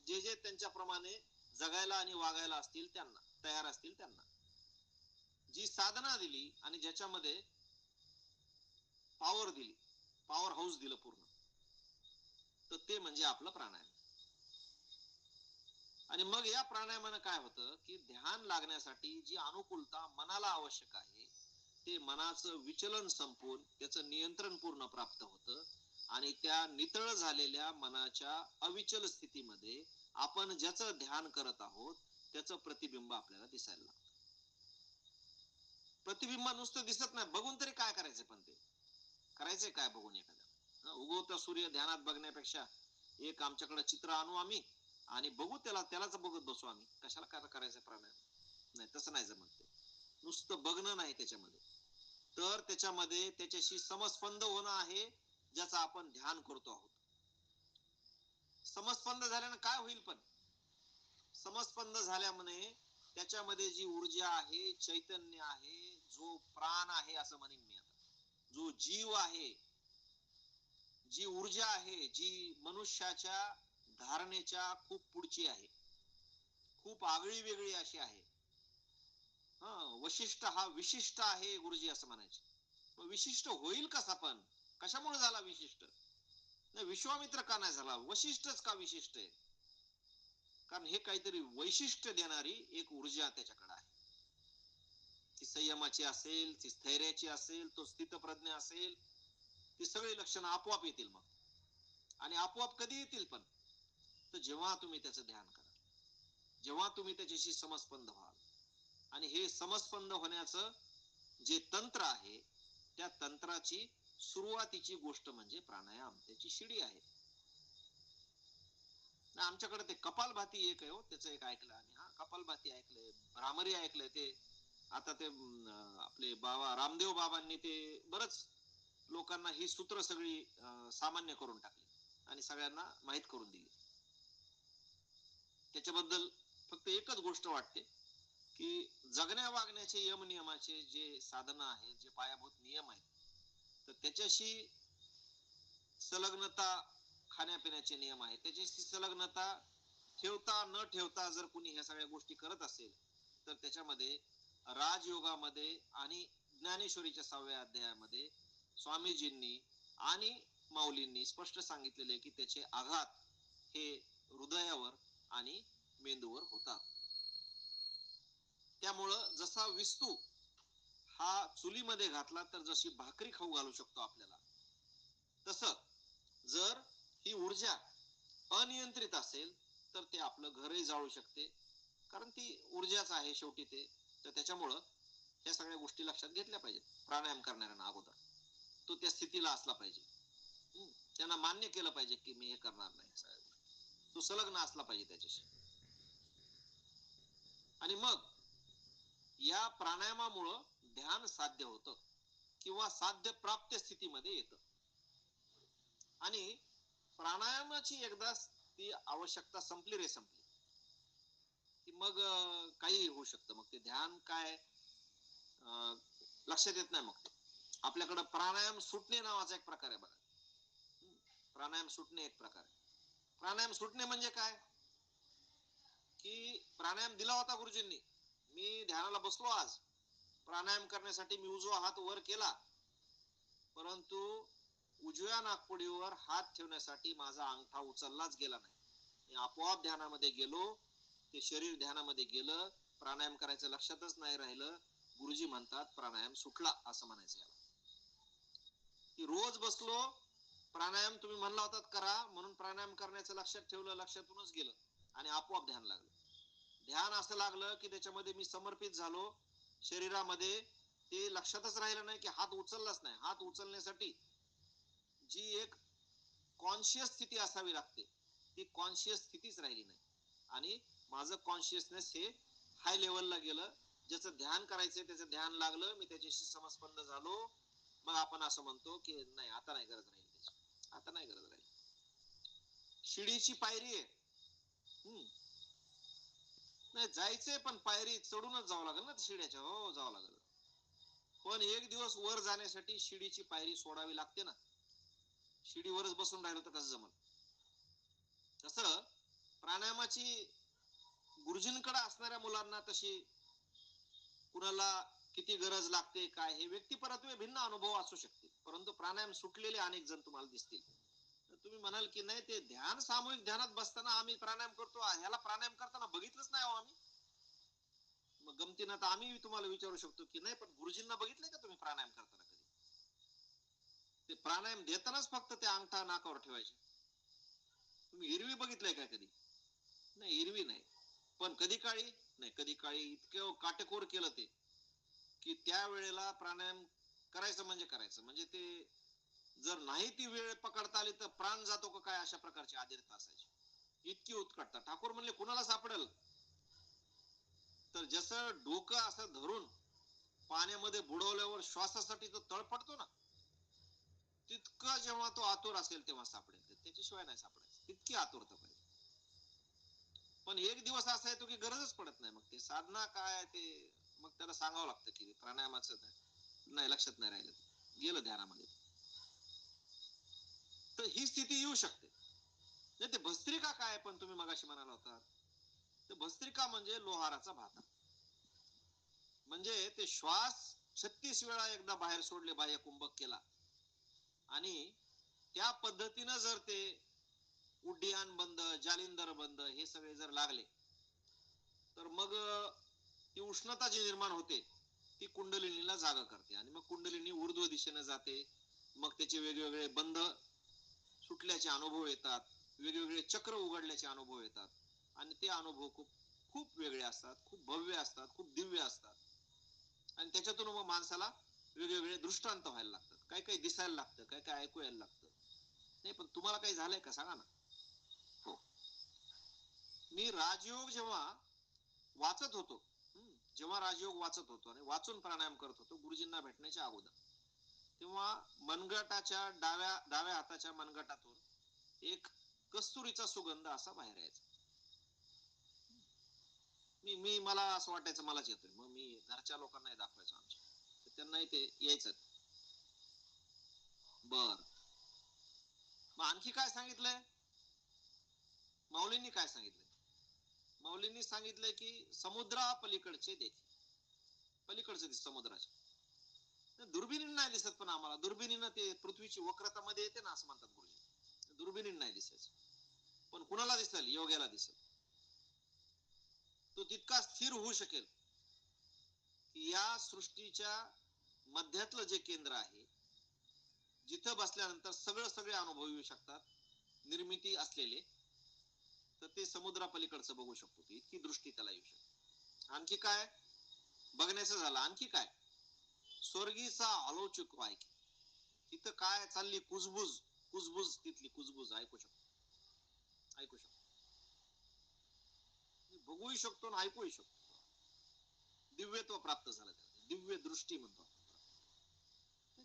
जे जे त्यांच्याप्रमाणे जगायला आणि वागायला असतील त्यांना, तयार असतील त्यांना, जी साधना दिली आणि ज्याच्यामध्ये पॉवर दिली, पॉवर हाऊस दिलं पूर्ण, तर ते म्हणजे आपलं प्राणायाम. आणि मग या प्राणायामानं काय होतं की ध्यान लागण्यासाठी जी अनुकूलता मनाला आवश्यक आहे ते मनाचं विचलन संपून त्याचं नियंत्रण पूर्ण प्राप्त होतं आणि त्या नितळ झालेल्या मनाच्या अविचल स्थितीमध्ये आपण ज्याचं ध्यान करत आहोत त्याचं प्रतिबिंब आपल्याला दिसायला लागतं. प्रतिबिंब नुसतं दिसत नाही, बघून तरी काय करायचं, पण ते करायचंय काय बघून एखाद्या उगवता सूर्य ध्यानात बघण्यापेक्षा एक आमच्याकडे चित्र आणू आम्ही आणि बघू त्यालाच बघत बसू आम्ही, कशाला काय करायचं प्राणायाम. नाही, तसं नाही जमत. ते नुसतं बघणं नाही त्याच्यामध्ये, तर त्याच्यामध्ये त्याच्याशी समस्पंद होणं आहे, ज्याचं आपण ध्यान करतो आहोत. समस्पंद झाल्यानं काय होईल, पण समस्पंद झाल्यामुळे त्याच्यामध्ये जी ऊर्जा आहे, चैतन्य आहे, जो प्राण आहे असं म्हणेन मी आता, जो जीव आहे, जी ऊर्जा आहे, जी मनुष्याच्या धारणेच्या खूप पुढची आहे, खूप आगळी वेगळी अशी आहे. वशिष्ठ हा विशिष्ट आहे गुरुजी असं म्हणायचे. विशिष्ट होईल कसा, पण कशामुळे झाला विशिष्ट? नाही, विश्वामित्र का नाही झाला, वशिष्ठच का विशिष्ट आहे? कारण हे काहीतरी वैशिष्ट्य देणारी एक ऊर्जा त्याच्याकडे आहे. ती संयमाची असेल, ती स्थैर्याची असेल, तो स्थितप्रज्ञ असेल, ती सगळी लक्षणं आपोआप येतील. मग आणि आपोआप कधी येतील, पण तर जेव्हा तुम्ही त्याचं ध्यान कराल, जेव्हा तुम्ही त्याच्याशी समस्पंद व्हाल. आणि हे समस्पंद होण्याचं जे तंत्र आहे त्या तंत्राची सुरुवातीची गोष्ट म्हणजे प्राणायाम, त्याची शिडी आहे. आमच्याकडे ते कपालभाती एक आहे हो, त्याचं एक ऐकलं. आणि हा कपालभाती ऐकलंय, भ्रामरी ऐकलंय. ते आता ते आपले बाबा रामदेव बाबांनी ते बरंच लोकांना ही सूत्र सगळी सामान्य करून टाकली आणि सगळ्यांना माहित करून दिली. त्याच्याबद्दल फक्त एकच गोष्ट वाटते की जगण्या वागण्याचे यम नियमाचे जे साधनं आहेत, जे पायाभूत नियम आहेत, तर त्याच्याशी संलग्नता, खाण्यापिण्याचे नियम आहेत त्याच्याशी संलग्नता ठेवता न ठेवता जर कुणी ह्या सगळ्या गोष्टी करत असेल तर त्याच्यामध्ये राजयोगामध्ये आणि ज्ञानेश्वरीच्या 6व्या अध्यायामध्ये स्वामीजींनी आणि माऊलींनी स्पष्ट सांगितलेले की त्याचे आघात हे हृदयावर आणि मेंदूवर होतात. त्यामुळं जसा विस्तू हा चुलीमध्ये घातला तर जशी भाकरी खाऊ घालू शकतो आपल्याला, तसं जर ही ऊर्जा अनियंत्रित असेल तर ते आपलं घरही जाळू शकते, कारण ती ऊर्जाच आहे शेवटी ते. तर त्याच्यामुळं या सगळ्या गोष्टी लक्षात घेतल्या पाहिजेत. प्राणायाम करणाऱ्यांना अगोदर तो त्या स्थितीला असला पाहिजे. त्यांना मान्य केलं पाहिजे की मी हे करणार नाही, तो संलग्न असला पाहिजे त्याच्याशी. आणि मग या प्राणायामामुळं ध्यान साध्य होतं किंवा साध्य प्राप्त स्थितीमध्ये येतं. आणि प्राणायामाची एकदा ती आवश्यकता संपली रे संपली की मग काही होऊ शकतं. मग ते ध्यान काय लक्षात येत नाही. मग आपल्याकडं प्राणायाम सुटणे नावाचा एक प्रकार आहे बघा. प्राणायाम सुटणे एक प्रकार आहे. प्राणायाम सुटणे म्हणजे काय की प्राणायाम दिला होता गुरुजींनी, मी ध्यानाला बसलो, आज प्राणायाम करण्यासाठी मी उजवा हात वर केला, परंतु उजव्या नाकपुडीवर हात ठेवण्यासाठी माझा अंगठा उचललाच गेला नाही. मी आपोआप ध्यानामध्ये गेलो, ते शरीर ध्यानामध्ये गेलं, प्राणायाम करायचं लक्षातच नाही राहिलं. गुरुजी म्हणतात प्राणायाम सुटला असं म्हणायचं याला. की रोज बसलो, प्राणायाम तुम्ही म्हणला होतात करा म्हणून प्राणायाम करण्याचं लक्षात ठेवलं, लक्षातूनच गेलं आणि आपोआप ध्यान लागलं. ध्यान असं लागलं की त्याच्यामध्ये मी समर्पित झालो शरीरामध्ये, ते लक्षातच राहिलं नाही की हात उचललाच नाही. हात उचलण्यासाठी जी एक कॉन्शियस स्थिती असावी लागते ती कॉन्शियस स्थितीच राहिली नाही. आणि माझं कॉन्शियसनेस हे हाय लेवलला गेलं. ज्याचं ध्यान करायचंय त्याचं ध्यान लागलं, मी त्याच्याशी समस्पंद झालो. मग आपण असं म्हणतो की नाही आता नाही गरज राहील त्याची, आता नाही गरज राहील. शिडीची पायरी आहे, नाही जायचंय पण पायरी चढूनच जावं लागेल ना शिड्याच्या, हो जावं लागेल. पण एक दिवस वर जाण्यासाठी शिडीची पायरी सोडावी लागते ना. शिडीवरच बसून राहिलो तर कसं जमल. तसं प्राणायामाची गुरुजींकडे असणाऱ्या मुलांना तशी कुणाला किती गरज लागते काय हे व्यक्तिपरत्वे भिन्न अनुभव असू शकते, परंतु प्राणायाम सुटलेले अनेक जण तुम्हाला दिसतील. तर तुम्ही म्हणाल की नाही ते ध्यान, सामूहिक ध्यानात बसताना आम्ही प्राणायाम करतो, ह्याला प्राणायाम करताना बघितलंच नाही हो आम्ही. मग गमतीनं तर आम्ही तुम्हाला विचारू शकतो की नाही पण गुरुजींना बघितलंय का तुम्ही प्राणायाम करताना कधी? ते प्राणायाम देतानाच फक्त ते अंगठा नाकावर ठेवायचे. तुम्ही हिरवी बघितलंय का कधी? नाही, हिरवी नाही. पण कधी काळी नाही, कधी काळी इतकं काटेकोर केलं ते की त्या वेळेला प्राणायाम करायचं म्हणजे करायचं. म्हणजे ते जर नाही ती वेळ पकडता आली तर प्राण जातो का काय, अशा प्रकारची आदिरता असायची. इतकी उत्कटता. ठाकूर म्हणले कुणाला सापडेल तर जसं डोकं असं धरून पाण्यामध्ये बुडवल्यावर श्वासासाठी तो तळपडतो ना, तितकं जेव्हा तो आतुर असेल तेव्हा सापडेल. त्याच्याशिवाय नाही सापडायचं, इतकी आतुरता पाहिजे. पण एक दिवस असा येतो की गरजच पडत नाही. मग ते साधना काय ते मग त्याला सांगावं लागतं की प्राणायामाचं नाही लक्षात नाही राहिलं, गेलं ध्यानामध्ये. तर ही स्थिती येऊ शकते. नाही ते भस्त्रिका काय पण तुम्ही मगाशी म्हणाला होता, ते भस्त्रिका म्हणजे लोहाराचा भाता. म्हणजे ते श्वास 36 वेळा एकदा बाहेर सोडले, बाह्य कुंभक केला आणि त्या पद्धतीनं जर ते उड्डीयान बंद, जालिंदर बंद हे सगळे जर लागले तर मग ती उष्णता जी निर्माण होते ती कुंडलिनीला जागा करते आणि मग कुंडलिनी ऊर्ध्व दिशेने जाते. मग त्याचे वेगवेगळे बंध सुटल्याचे अनुभव येतात, वेगवेगळे चक्र उघडल्याचे अनुभव येतात आणि ते अनुभव खूप खूप वेगळे असतात, खूप भव्य असतात, खूप दिव्य असतात. आणि त्याच्यातून मग माणसाला वेगवेगळे दृष्टांत व्हायला लागतात, काही काही दिसायला लागतं, काही काही ऐकू यायला लागतं. नाही पण तुम्हाला काही झालंय का सांगा ना. हो, मी राजयोग जेव्हा वाचत होतो, जेव्हा राजयोग वाचत होतो आणि वाचून प्राणायाम करत होतो गुरुजींना भेटण्याच्या अगोदर, तेव्हा मनगटाच्या डाव्या हाताच्या मनगटातून एक कस्तुरीचा सुगंध असा बाहेर यायचा. मी मला असं वाटायचं मलाच येतोय. मग मी घरच्या लोकांनाही दाखवायचो आमच्या, तर त्यांनाही ते यायचं. बर, मग आणखी काय सांगितलंय माऊलींनी? काय सांगितलंय माऊलींनी? सांगितलंय की समुद्रा पलीकडचे देखील, पलीकडचे दिसत समुद्राच्या. दुर्बिणीनं नाही दिसत, पण आम्हाला दुर्बिणीनं ते पृथ्वीची वक्रता मध्ये येते ना, असं म्हणतात गुरुजी. दुर्बिणीनं नाही दिसायचं, पण कुणाला दिसेल? योग्याला दिसेल. तो तितका स्थिर होऊ शकेल की या सृष्टीच्या मध्यातलं जे केंद्र आहे, जिथं बसल्यानंतर सगळे अनुभव येऊ शकतात निर्मिती असलेले, तर ते समुद्रापलीकडचं बघू शकतो. इतकी दृष्टी त्याला येऊ शकते. आणखी काय बघण्याचं झालं? आणखी काय? स्वर्गीचा आलोचक ऐक, तिथं काय चालली कुजबुज तिथली कुजबुज ऐकू शकतो. बघूही शकतो आणि ऐकूही शकतो. दिव्यत्व प्राप्त झालं त्याला, दिव्य दृष्टी म्हणतो.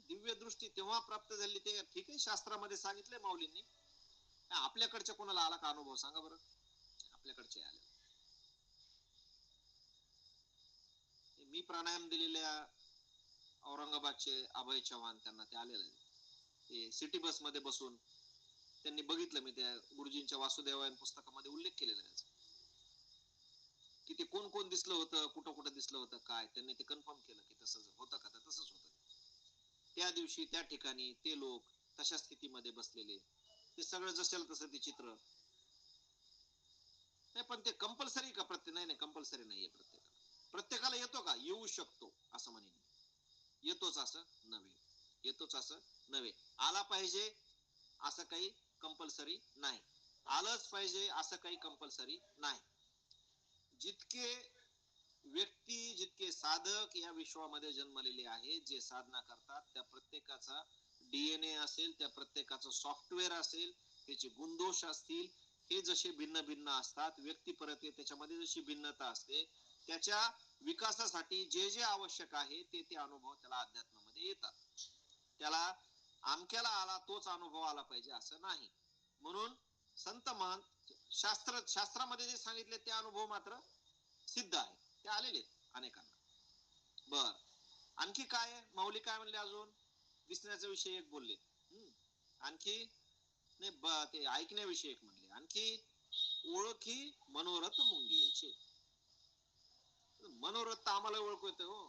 दिव्य दृष्टी तेव्हा प्राप्त झाली. ते ठीक आहे, शास्त्रामध्ये सांगितलंय माऊलींनी. आपल्याकडच्या कोणाला आला का अनुभव? सांगा बरं. आपल्याकडचे आले. मी प्राणायाम दिलेल्या औरंगाबादचे अभय चव्हाण, त्यांना ते आलेले. ते सिटी बस मध्ये बसून त्यांनी बघितलं. मी त्या गुरुजींच्या वासुदेवायन पुस्तकामध्ये उल्लेख केलेला आहे की ते कोण कोण दिसलं होतं, कुठं दिसलं होतं, काय. त्यांनी ते कन्फर्म केलं की तसंच होतं का, तर तसंच होतं. त्या दिवशी त्या ठिकाणी ते लोक तशा स्थितीमध्ये बसलेले, ते सगळं जसं तसं ते चित्र नाही. पण ते कंपल्सरी का? नाही, कंपल्सरी नाहीये. प्रत्येकाला येतो का? येऊ शकतो असं म्हणेन. येतोच असं नव्हे. आला पाहिजे असं काही कंपल्सरी नाही. आलंच पाहिजे असं काही कंपल्सरी नाही. जितके व्यक्ती, जितके साधक या विश्वामध्ये जन्मलेले आहेत, जे साधना करतात, त्या प्रत्येकाचा डीएनए असेल, त्या प्रत्येकाचं सॉफ्टवेअर असेल, त्याचे गुणदोष असतील, हे जसे भिन्न भिन्न असतात, व्यक्तिपरत्वे त्याच्यामध्ये जशी भिन्नता असते, त्याच्या विकासासाठी जे जे आवश्यक आहे ते अनुभव त्याला अध्यात्मामध्ये येतात. त्याला आमक्याला आला तोच अनुभव आला पाहिजे असं नाही. म्हणून संत महंत शास्त्रामध्ये जे सांगितले ते अनुभव मात्र सिद्ध आहे, ते आलेले अनेकांना. बर, आणखी काय माऊली काय म्हणले? अजून दिसण्याचा विषय एक बोलले. आणखी नाही, ते ऐकण्याविषयी एक म्हणले. आणखी ओळखी मनोरथ मुंगियाचे. मनोरथ तर आम्हाला ओळखू येतं हो.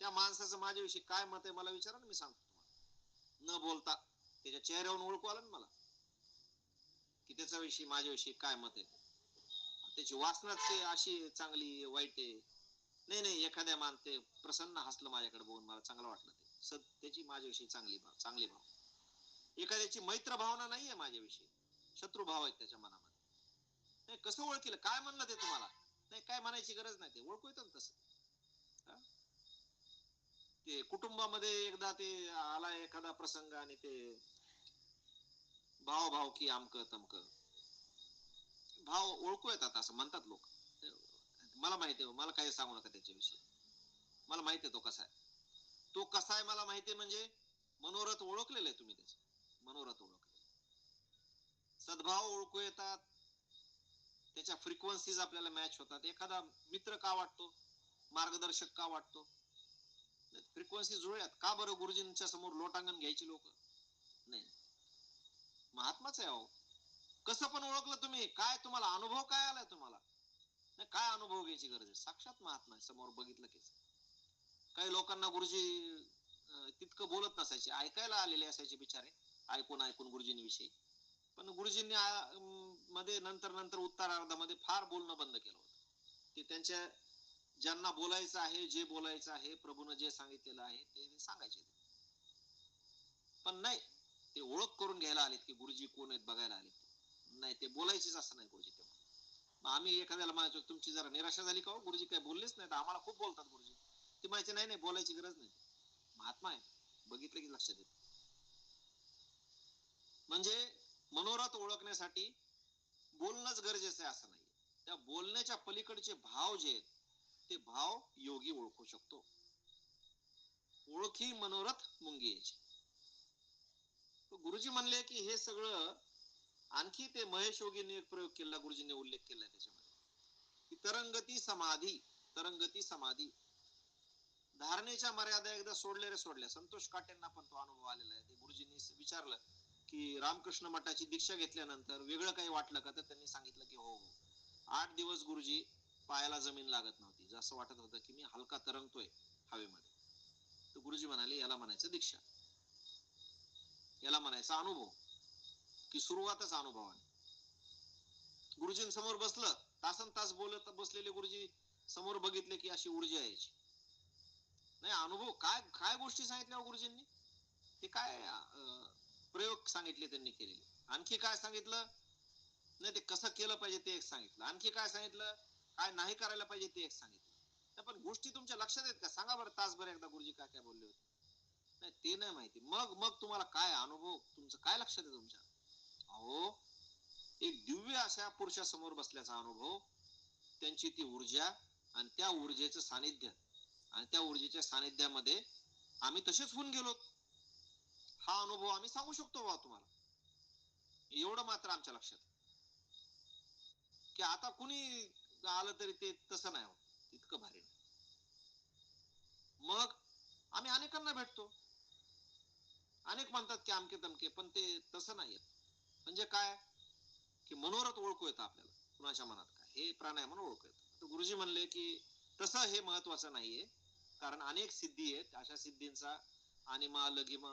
त्या माणसाचं माझ्याविषयी काय मत आहे मला विचारा ना, मी सांगतो तुम्हाला. न बोलता त्याच्या चेहऱ्यावरून ओळखू आलं ना मला की त्याच्याविषयी माझ्याविषयी काय मत आहे. त्याची वासनाच अशी चांगली वाईट आहे. नाही, एखाद्या मानते प्रसन्न हसलं माझ्याकडे बघून, मला चांगलं वाटलं. ते त्याची माझ्याविषयी चांगली भाव. एखाद्याची मैत्र भावना नाहीये माझ्याविषयी, शत्रू भाव आहेत त्याच्या मनामध्ये. नाही, कसं ओळखील? काय म्हणलं ते तुम्हाला? नाही, काय म्हणायची गरज नाही, ते ओळखू येतं तसं. ते कुटुंबामध्ये एकदा ते आला एखादा प्रसंग आणि ते भाव की आमक तमक, भाव ओळखू येतात असं म्हणतात लोक. मला माहिती आहे, मला काही सांगू नका त्याच्याविषयी. मला माहिती आहे तो कसा आहे. तो कसा आहे मला माहिती आहे. म्हणजे मनोरथ ओळखलेलं आहे तुम्ही, त्याचे मनोरथ ओळखले, सद्भाव ओळखू येतात, त्याच्या फ्रिक्वेन्सीज आपल्याला मॅच होतात. एखादा मित्र का वाटतो, मार्गदर्शक का वाटतो, फ्रिक्वेन्सी जुळल्यात का? बरं गुरुजींच्या समोर लोटांगण घ्यायची लोक नाही. महात्माच आहे अहो. कसं पण ओळखलं तुम्ही? काय तुम्हाला अनुभव काय आलाय तुम्हाला? नाही, काय अनुभव घ्यायची गरज आहे? साक्षात महात्मा समोर बघितलं की. काही लोकांना गुरुजी तितकं बोलत नसायचे, ऐकायला आलेले असायचे बिचारे, ऐकून गुरुजींविषयी. पण गुरुजींनी मध्ये नंतर उत्तरार्धामध्ये फार बोलणं बंद केलं होतं. ते त्यांच्या ज्यांना बोलायचं आहे, जे बोलायचं आहे, प्रभूनं जे सांगितलेलं आहे ते सांगायचे. पण नाही, ते ओळख करून घ्यायला आलेत की गुरुजी कोण आहेत बघायला आलेत. नाही, ते बोलायचीच असं नाही गुरुजी तेव्हा. मग आम्ही एखाद्याला म्हणायचो, तुमची जरा निराशा झाली का हो, गुरुजी काय बोललेच नाही, आम्हाला खूप बोलतात गुरुजी. ते म्हणायचे नाही, बोलायची गरज नाही, महात्मा आहे, बघितलं की लक्षात येत. म्हणजे मनोरथ ओळखण्यासाठी बोलणंच गरजेचं आहे असं नाही. त्या बोलण्याच्या पलीकडचे भाव जे आहेत ते भाव योगी ओळखू शकतो. ओळखी मनोरथ मुंगी यायचे. गुरुजी म्हणले की हे सगळं आणखी ते महेश योगींनी एक प्रयोग केला, गुरुजींनी उल्लेख केला त्याच्यामध्ये की तरंगती समाधी धारणेच्या मर्यादा एकदा सोडल्या रे सोडल्या. संतोष काटेंना पण तो अनुभव आलेला आहे. ते गुरुजींनी विचारलं की रामकृष्ण मठाची दीक्षा घेतल्यानंतर वेगळं काही वाटलं का? तर त्यांनी सांगितलं की हो. 8 दिवस गुरुजी पायाला जमीन लागत नव्हती. जसं वाटत होतं की मी हलका तरंगतोय हवेमध्ये. तर गुरुजी म्हणाले याला म्हणायचं दीक्षा, याला म्हणायचा अनुभव, की सुरुवातच अनुभवाने. गुरुजींसमोर बसलं, तासन तास बोलत बसलेले गुरुजी समोर बघितले की अशी ऊर्जा यायची. नाही अनुभव काय काय गोष्टी सांगितल्या गुरुजींनी, ते काय प्रयोग सांगितले त्यांनी केलेले. आणखी काय सांगितलं नाही, ते कसं केलं पाहिजे ते एक सांगितलं. आणखी काय सांगितलं, काय नाही करायला पाहिजे ते एक सांगितलं. पण गोष्टी तुमच्या लक्षात आहेत का? सांगा बरं तासभर एकदा गुरुजी काय काय बोलले होते. नाही ते नाही माहिती. मग मग तुम्हाला काय अनुभव, तुमचं काय लक्षात आहे तुमच्या? अहो एक दिव्य अशा पुरुषासमोर बसल्याचा अनुभव, त्यांची ती ऊर्जा आणि त्या ऊर्जेचं सानिध्य आणि त्या ऊर्जेच्या सानिध्यामध्ये आम्ही तसेच होऊन गेलो. हा अनुभव आम्ही सांगू शकतो बा तुम्हाला. एवढं मात्र आमच्या लक्षात की आता कुणी आलं तरी ते तसं नाही होत, इतकं भारी नाही. मग आम्ही अनेकांना भेटतो, अनेक म्हणतात की अमके तमके, पण ते तसं नाही. म्हणजे काय की मनोरथ ओळखू येतं आपल्याला, कुणाच्या मनात काय हे प्राणायामाने ओळखू येतं. तर गुरुजी म्हणले की तसं हे महत्वाचं नाहीये, कारण अनेक सिद्धी आहेत. अशा सिद्धींचा अनिमा लघिमा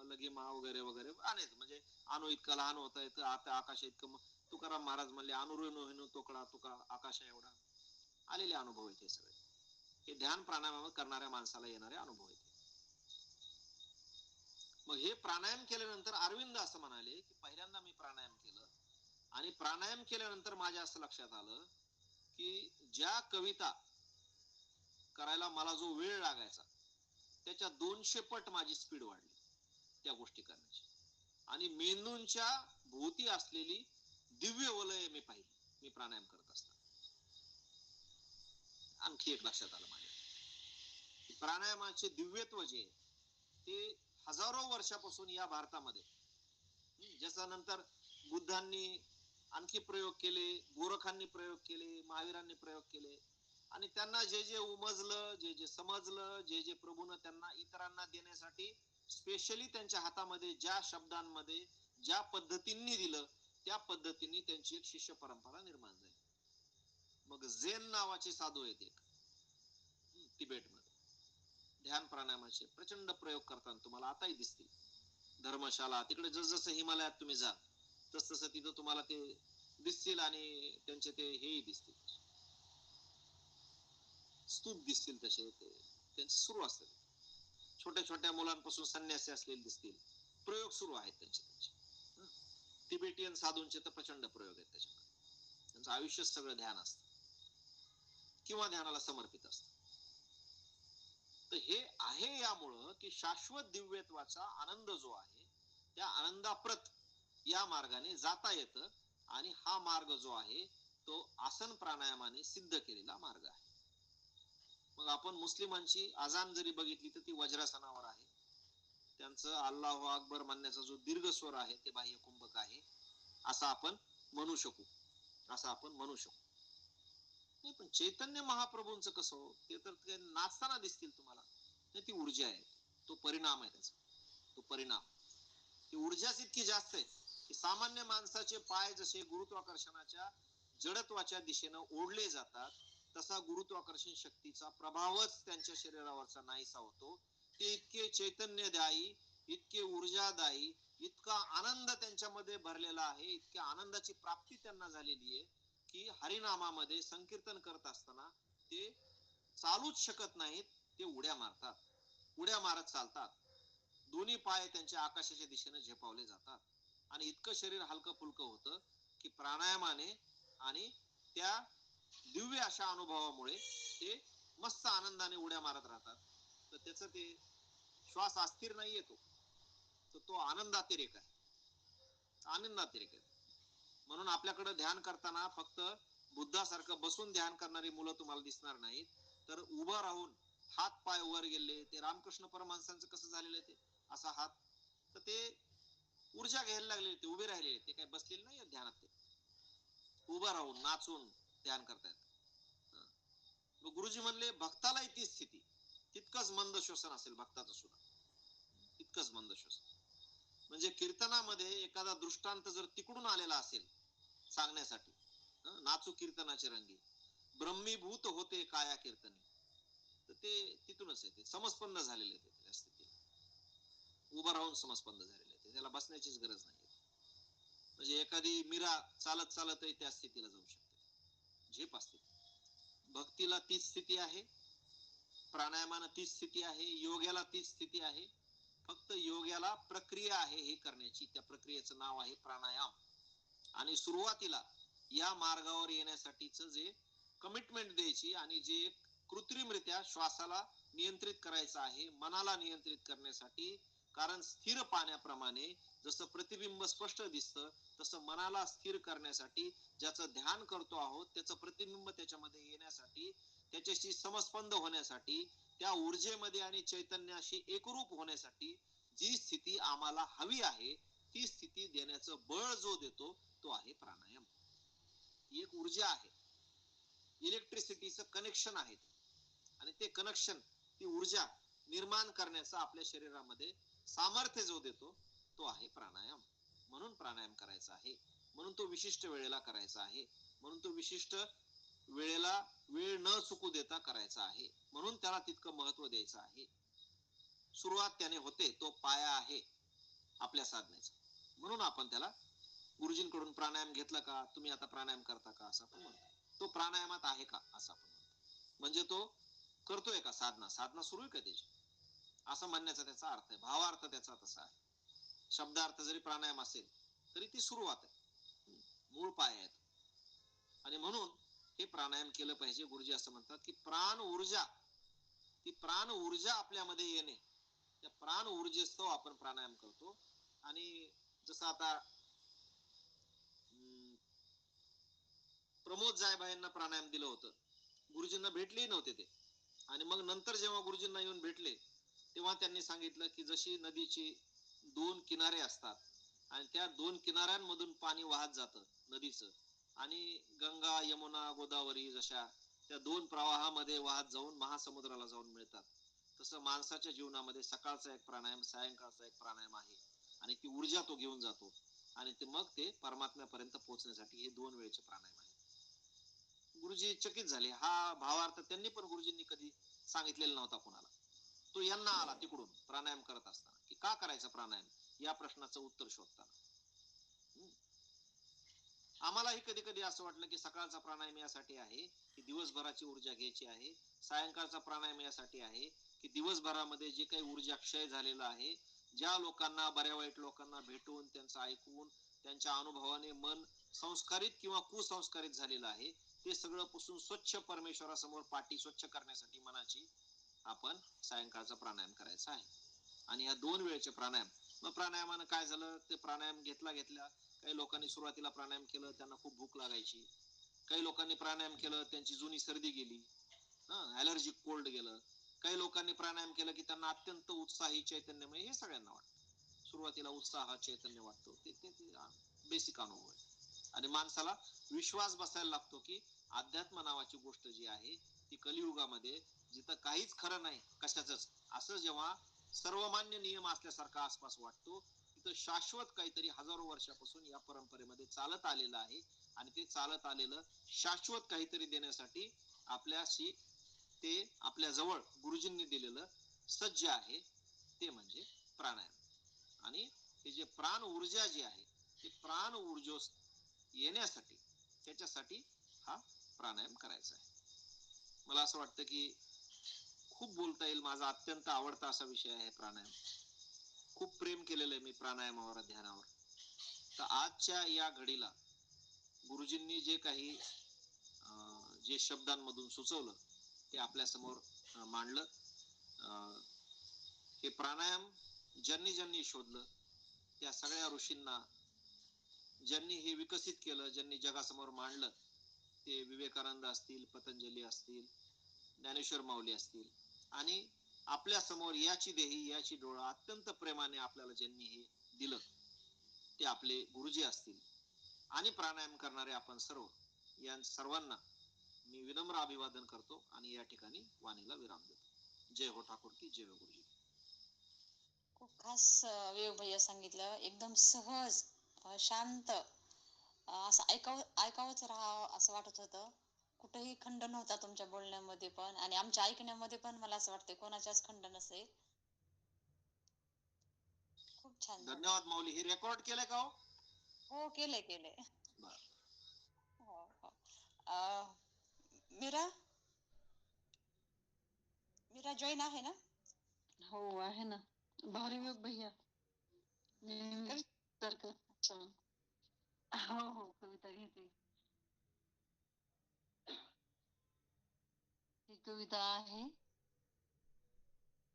लघिमा वगैरे वगैरे अनेक, म्हणजे अणु इतका लहान होता येतं, आता आकाश इतकं. तुकाराम महाराज म्हणले अनुरेणू तोकडा तुका आकाशा एवढा. आलेले अनुभव आहेत हे सगळे. हे ध्यान प्राणायाम करणाऱ्या माणसाला येणारे अनुभव आहेत. मग हे प्राणायाम केल्यानंतर अरविंद असं म्हणाले की पहिल्यांदा मी प्राणायाम केलं आणि प्राणायाम केल्यानंतर माझ्या असं लक्षात आलं की ज्या कविता करायला मला जो वेळ लागायचा त्याच्या 200 पट माझी स्पीड वाढली त्या गोष्टी करण्याची. आणि मेंदूंच्या भोवती असलेली दिव्य वलय मी पाहिली मी प्राणायाम करत असताना. आणखी एक लक्षात आलं माझ्या, प्राणायामाचे दिव्यत्व जे ते हजारो वर्षापासून या भारतामध्ये, जसं नंतर बुद्धांनी आणखी प्रयोग केले, गोरखांनी प्रयोग केले, महावीरांनी प्रयोग केले, आणि त्यांना जे जे उमजलं, जे जे समजलं, जे जे प्रभूनं त्यांना इतरांना देण्यासाठी स्पेशली त्यांच्या हातामध्ये ज्या शब्दांमध्ये ज्या पद्धतींनी दिलं त्या पद्धतीने त्यांची एक शिष्य परंपरा निर्माण झाली. मग झेन नावाचे साधू आहेत एक तिबेटमध्ये, ध्यान प्राणायामाचे प्रचंड प्रयोग करताना तुम्हाला आताही दिसतील. धर्मशाला तिकडे जसं हिमालयात तुम्ही जा तस तसं तिथं तुम्हाला ते दिसतील आणि त्यांचे ते हेही दिसतील, स्तूप दिसतील तसे ते त्यांचे सुरू असतात. छोट्या छोट्या मुलांपासून संन्यासी असलेले दिसतील, प्रयोग सुरू आहेत त्यांचे. तिबेटियन साधूंचे तर प्रचंड प्रयोग आहेत त्याच्यामध्ये. त्यांचं आयुष्य सगळं ध्यान असतं किंवा ध्यानाला समर्पित असतं. तर हे आहे यामुळं की शाश्वत दिव्यत्वाचा आनंद जो आहे त्या आनंदाप्रत या मार्गाने जाता येतं. आणि हा मार्ग जो आहे तो आसन प्राणायामाने सिद्ध केलेला मार्ग आहे. मग आपण मुस्लिमांची अजान जरी बघितली तर ती वज्रासनावर आहे. त्यांचं अल्लाहू अकबर म्हणण्याचा जो दीर्घ स्वर आहे ते बाह्य कुंभक आहे असं आपण म्हणू शकू, असं आपण म्हणू शकू. नाही पण चैतन्य महाप्रभूंचं कसं हो, ते तर नाचताना दिसतील तुम्हाला. नाही ती ऊर्जा आहे, तो परिणाम आहे त्याचा, तो परिणाम. ती ऊर्जाच इतकी जास्त आहे की सामान्य माणसाचे पाय जसे गुरुत्वाकर्षणाच्या जडत्वाच्या दिशेनं ओढले जातात तसा गुरुत्वाकर्षण शक्तीचा प्रभावच त्यांच्या शरीरावरचा नाहीसा होतो. ते इतके चैतन्यदायी, इतके ऊर्जादायी, इतका आनंद त्यांच्यामध्ये भरलेला आहे, इतक्या आनंदाची प्राप्ती त्यांना झालेली आहे की हरिनामामध्ये संकीर्तन करत असताना ते चालूच शकत नाहीत, ते उड्या मारतात, उड्या मारत चालतात. दोन्ही पाय त्यांच्या आकाशाच्या दिशेने झेपावले जातात आणि इतकं शरीर हलकं फुलकं होतं की प्राणायामाने आणि त्या दिव्य अशा अनुभवामुळे ते मस्त आनंदाने उड्या मारत राहतात. तर त्याचं ते श्वास अस्थिर नाही येतो, तर तो आनंदातिरेक आहे, आनंदातिरेक आहे. म्हणून आपल्याकडे ध्यान करताना फक्त बुद्धासारखं बसून ध्यान करणारी मुलं तुम्हाला दिसणार नाहीत, तर उभं राहून हात पाय वर गेले. ते रामकृष्ण परमहंसांचं कसं झालेलं ते असा हात, तर ते ऊर्जा घ्यायला लागले, ते उभे राहिले, ते काही बसलेले नाही ध्यानात, ते उभं राहून नाचून ध्यान करतायत. गुरुजी म्हणले भक्तालाही ती स्थिती, तितकंच मंद श्वसन असेल भक्ताचं सुद्धा, तितकंच मंद श्वसन. म्हणजे कीर्तनामध्ये एखादा दृष्टांत जर तिकडून आलेला असेल सांगण्यासाठी, नाचू कीर्तनाचे रंगी, ब्रह्मीभूत होते काया कीर्तनी, तर ते तिथूनच आहे, ते समस्पंद झालेले ते त्या स्थितीला, उभं राहून समस्पंद झालेले ते, त्याला बसण्याचीच गरज नाही. म्हणजे एखादी मीरा चालत चालतही त्या स्थितीला जाऊ शकते, झेप असते. भक्तीला तीच स्थिती आहे, प्राणायामानं तीच स्थिती आहे, योग्याला तीच स्थिती आहे. फक्त योग्याला प्रक्रिया आहे हे करण्याची, त्या प्रक्रियेचं नाव आहे प्राणायाम. आणि सुरुवातीला या मार्गावर येण्यासाठीच जे कमिटमेंट द्यायची आणि जे कृत्रिमरित्या श्वासाला नियंत्रित करायचं आहे, मनाला नियंत्रित करण्यासाठी, कारण स्थिर पाण्याप्रमाणे जसं प्रतिबिंब स्पष्ट दिसतं, तसं मनाला स्थिर करण्यासाठी, ज्याचं ध्यान करतो आहोत त्याचं प्रतिबिंब त्याच्यामध्ये येण्यासाठी, त्याच्याशी समस्पंद होण्यासाठी, त्या ऊर्जेमध्ये आणि चैतन्याशी एकरूप होण्यासाठी जी स्थिती आम्हाला हवी आहे, ती स्थिती देण्याचं बळ जो देतो तो आहे प्राणायाम. ही एक ऊर्जा आहे, इलेक्ट्रिसिटीचं कनेक्शन आहे, आणि ते कनेक्शन, ती ऊर्जा निर्माण करण्याचा आपल्या शरीरामध्ये सामर्थ्य जो देतो तो आहे प्राणायाम. म्हणून प्राणायाम करायचा आहे, म्हणून तो विशिष्ट वेळेला करायचा आहे, म्हणून तो विशिष्ट वेळेला वेळ न चुकू देता करायचा आहे, म्हणून त्याला तितकं महत्व द्यायचं आहे. सुरुवात त्याने होते, तो पाया आहे आपल्या साधनेचा. म्हणून आपण त्याला गुरुजींकडून प्राणायाम घेतला का, तुम्ही आता प्राणायाम करता का असं आपण म्हणतो. तो प्राणायामात आहे का असं आपण म्हणतो. म्हणजे तो करतोय का साधना, साधना सुरू आहे का त्याची, असं म्हणण्याचा त्याचा अर्थ आहे. भावार्थ त्याचा तसा आहे. शब्दार्थ जरी प्राणायाम असेल तरी ती सुरुवात आहे, मूळ पाय आहे. आणि म्हणून हे प्राणायाम केलं पाहिजे. गुरुजी असं म्हणतात की प्राण ऊर्जा, ती प्राण ऊर्जा आपल्यामध्ये येणे, त्या प्राण ऊर्जेस्तव आपण प्राणायाम करतो. आणि जसं आता प्रमोद जायभा यांना प्राणायाम दिलं होतं, गुरुजींना भेटलेही नव्हते ते, आणि मग नंतर जेव्हा गुरुजींना येऊन भेटले तेव्हा त्यांनी सांगितलं की जशी नदीची दोन किनारे असतात आणि त्या दोन किनाऱ्यांमधून पाणी वाहत जातं नदीचं, आणि गंगा यमुना गोदावरी जशा त्या दोन प्रवाहामध्ये वाहत जाऊन महासमुद्राला जाऊन मिळतात, तसं माणसाच्या जीवनामध्ये सकाळचा एक प्राणायाम, सायंकाळचा एक प्राणायाम आहे, आणि ती ऊर्जा तो घेऊन जातो, आणि ते मग ते परमात्म्यापर्यंत पोहोचण्यासाठी हे दोन वेळचे प्राणायाम आहे. गुरुजी चकित झाले. हा भावार्थ त्यांनी पण गुरुजींनी कधी सांगितलेला नव्हता कोणाला. तो यांना आला तिकडून प्राणायाम करत असताना, की का करायचं प्राणायाम, या प्रश्नाचं उत्तर शोधताना. आम्हालाही कधी कधी असं वाटलं की सकाळचा प्राणायाम यासाठी आहे की दिवसभराची ऊर्जा घ्यायची आहे, सायंकाळचा प्राणायाम यासाठी आहे की दिवसभरामध्ये जे काही ऊर्जा क्षय झालेला आहे, ज्या लोकांना, बऱ्या वाईट लोकांना भेटून त्यांचं ऐकून त्यांच्या अनुभवाने मन संस्कारित किंवा कुसंस्कारित झालेलं आहे, ते सगळं पुसून स्वच्छ परमेश्वरासमोर पाठी स्वच्छ करण्यासाठी मनाची आपण सायंकाळचा प्राणायाम करायचा आहे. आणि या दोन वेळेचे प्राणायाम, मग प्राणायामानं काय झालं, ते प्राणायाम घेतला, काही लोकांनी सुरुवातीला प्राणायाम केलं, त्यांना खूप भूक लागायची. काही लोकांनी प्राणायाम केलं, त्यांची जुनी सर्दी गेली, ॲलर्जिक कोल्ड गेलं. काही लोकांनी प्राणायाम केलं की त्यांना अत्यंत उत्साही, चैतन्यमय, हे सगळ्यांना वाटतं. सुरुवातीला उत्साह, चैतन्य वाटतो, ते बेसिक अनुभव आहे. आणि माणसाला विश्वास बसायला लागतो की अध्यात्म नावाची गोष्ट जी आहे ती कलियुगामध्ये, जिथं काहीच खरं नाही कशाचंच, असं जेव्हा सर्वमान्य नियम असल्यासारखा आसपास वाटतो, तिथं शाश्वत काहीतरी हजारो वर्षापासून या परंपरेमध्ये चालत आलेलं आहे, आणि ते चालत आलेलं शाश्वत काहीतरी देण्यासाठी आपल्याशी, ते आपल्या जवळ गुरुजींनी दिलेलं सज्ज आहे, ते म्हणजे प्राणायाम. आणि हे जे प्राण ऊर्जा जी आहे, ते प्राण ऊर्जा येण्यासाठी, त्याच्यासाठी हा प्राणायाम करायचा आहे. मला असं वाटतं की खूप बोलता येईल, माझा अत्यंत आवडता असा विषय आहे प्राणायाम. खूप प्रेम केलेलं आहे मी प्राणायामावर, ध्यानावर. तर आजच्या या घडीला गुरुजींनी जे काही जे शब्दांमधून सुचवलं ते आपल्या समोर मांडलं. हे प्राणायाम ज्यांनी ज्यांनी शोधलं, त्या सगळ्या ऋषींना, ज्यांनी हे विकसित केलं, ज्यांनी जगासमोर मांडलं, ते विवेकानंद असतील, पतंजली असतील, ज्ञानेश्वर माऊली असतील, आणि आपल्या समोर याची देही याची डोळा अत्यंत प्रेमाने आपल्याला ज्यांनी हे दिलं ते आपले गुरुजी असतील, आणि प्राणायाम करणारे आपण सर्व, या सर्वांना मी विनम्र अभिवादन करतो आणि या ठिकाणी वाणीला विराम देतो. जय हो ठाकूर की, जय हो गुरुजी. खूप खास विवेक भैया सांगितलं, एकदम सहज, शांत, असं ऐकावंच राहावं असं वाटत होतं. कुठेही खंड नव्हता तुमच्या बोलण्यामध्ये पण, आणि आमच्या ऐकण्यामध्ये पण मला असं वाटतं कोणाच्याच खंड नसेल. खूप छान झालं. धन्यवाद माऊली. हे रेकॉर्ड केलंय का हो? हो, केलंय केलंय. बरं. हो हो. अं, मीरा मीरा जॉईन आहे ना? हो आहे ना. भारी विवेक भैया नेहमी सारखं. अच्छा. हो हो, कविता घेते. ही कविता आहे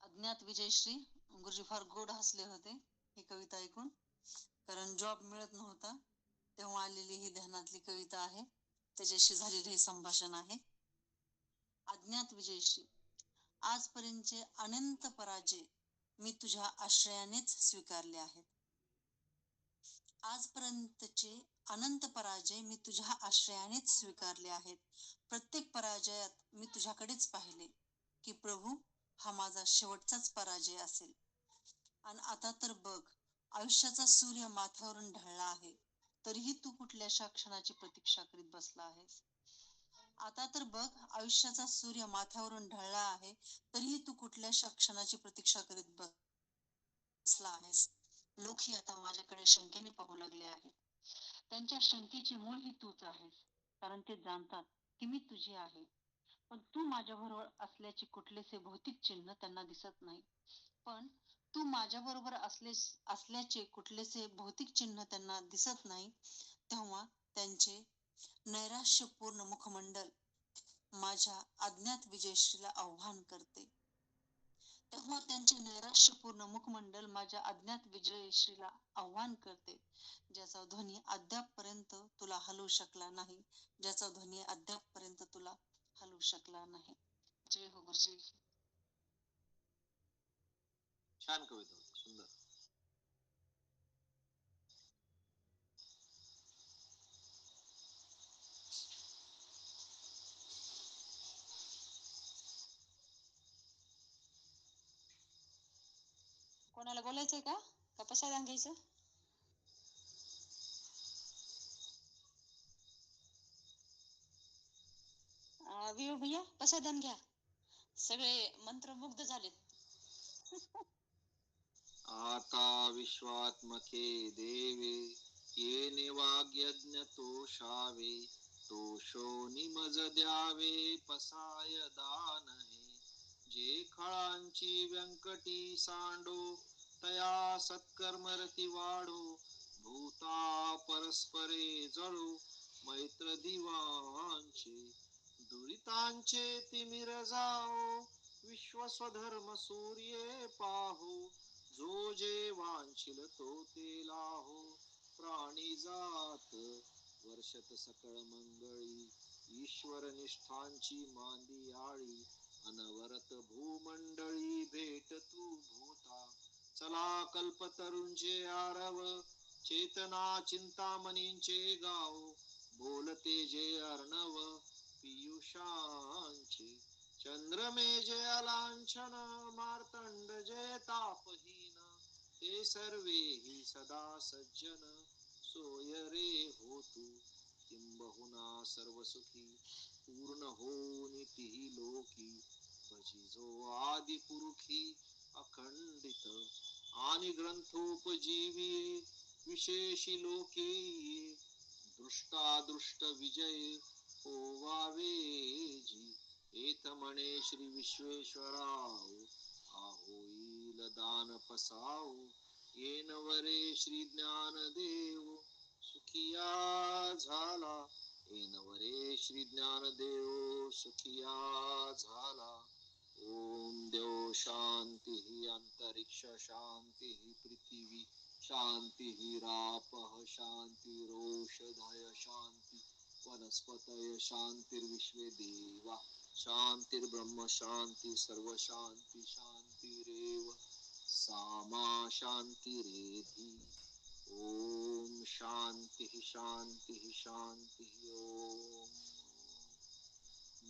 अज्ञात विजयश्री. गुरुजी फार गोड हसले होते ही कविता ऐकून, कारण जॉब मिळत नव्हता तेव्हा आलेली ही ध्यानातली कविता आहे. त्याच्याशी झालेले हे संभाषण आहे. अज्ञात विजयश्री. आजपर्यंतचे अनंत पराजय मी तुझ्या आश्रयानेच स्वीकारले आहेत. आजपर्यंतचे अनंत पराजय मी तुझ्या आश्रयानेच स्वीकारले आहेत. प्रत्येक पराजयात मी तुझ्याकडेच पाहिले की प्रभू, हा माझा शेवटचाच पराजय असेल. आणि आता तर बघ, आयुष्याचा सूर्य माथ्यावरून ढळला आहे, तरीही तू कुठल्याशा क्षणाची प्रतीक्षा करीत बसला आहेस. आता तर बघ, आयुष्याचा सूर्य माथ्यावरून ढळला आहे, तरीही तू कुठल्याशा क्षणाची प्रतीक्षा करीत बसला आहेस. लोकही आता माझ्याकडे शंकेने पाहू लागले आहेत. त्यांच्या शंकेची मूळ ही तूच आहेस, कारण ते जाणतात की मी तुझी आहे. पण तू माझ्याबरोबर असल्याचे कुठलेसे भौतिक चिन्ह त्यांना दिसत नाही. पण तू माझ्याबरोबर असल्याचे कुठलेसे भौतिक चिन्ह त्यांना दिसत नाही, तेव्हा त्यांचे नैराश्यपूर्ण मुखमंडल माझ्या अज्ञात विजयश्रीला आव्हान करते. तेव्हा त्यांचे नैराश्यपूर्ण मुखमंडल माझ्या अज्ञात विजयश्रीला आव्हान करते, ज्याचा ध्वनी अद्यापपर्यंत तुला हलवू शकला नाही, ज्याचा ध्वनी अद्यापपर्यंत तुला हलवू शकला नाही. जय हो गुरुजी. छान कविता होती, सुंदर. कोणाला बोलायचंय का? का पसायदान घ्यायचं? विवेक भैया, पसायदान घ्या. सगळे मंत्रमुग्ध झालेत. आता विश्वात्मके देवे, येणे वाग्यज्ञ तोषावे, तोषो निमज द्यावे पसाय दान हे. जे खळांची व्यंकटी सांडो, तया सत्कर्मरती वाढो, भूता परस्परे जळो, मैत्र दिवांचे दुरितांचे तिमिर जाओ, विश्व स्वधर्म सूर्ये पाहो, जो जे वांछिल तो ते लाहो, प्राणी जात वर्षत सकळ मंगळी, ईश्वर निष्ठांची मांदी आळी, अनवरत भूमंडळी भेट तू भूता, चला कल्पतरुंचे आरव, चेतना चिंतामणींचे गाव, बोलते जे अर्णव पियुषांचे, चंद्रमे जे अलांछन, मार्तंड जे तापहीन, ते सर्वे ही सदा सज्जन, सोय रे होतु किंबहुना सर्व सुखी, पूर्ण होऊन तिही लोकी, भजी जो आदि पुरुखी अखंडित, आणि ग्रंथोपजीवी विशेषी लोके, दृष्टादृष्ट विजय होवावे जी, एत म्हणे श्री विश्वेश्वराव, हा होईल दान पसाव, येन वरे श्री ज्ञानदेव सुखिया झाला, येन वरे श्री ज्ञानदेव सुखिया झाला. ओम देव शांती, अंतरिक्ष शांती, पृथ्वी शांती, रापः शांती, रोषधय शांती, वनस्पतय शांतिर्विश्वे देवा शांतिर्ब्रह्म शांती सर्व शांती शांतिरेव सामा शांतिरेधि ओम शांति शांति शांति ओम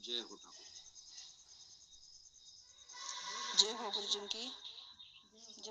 जय हो ठाकुर जय हो गुरुजी की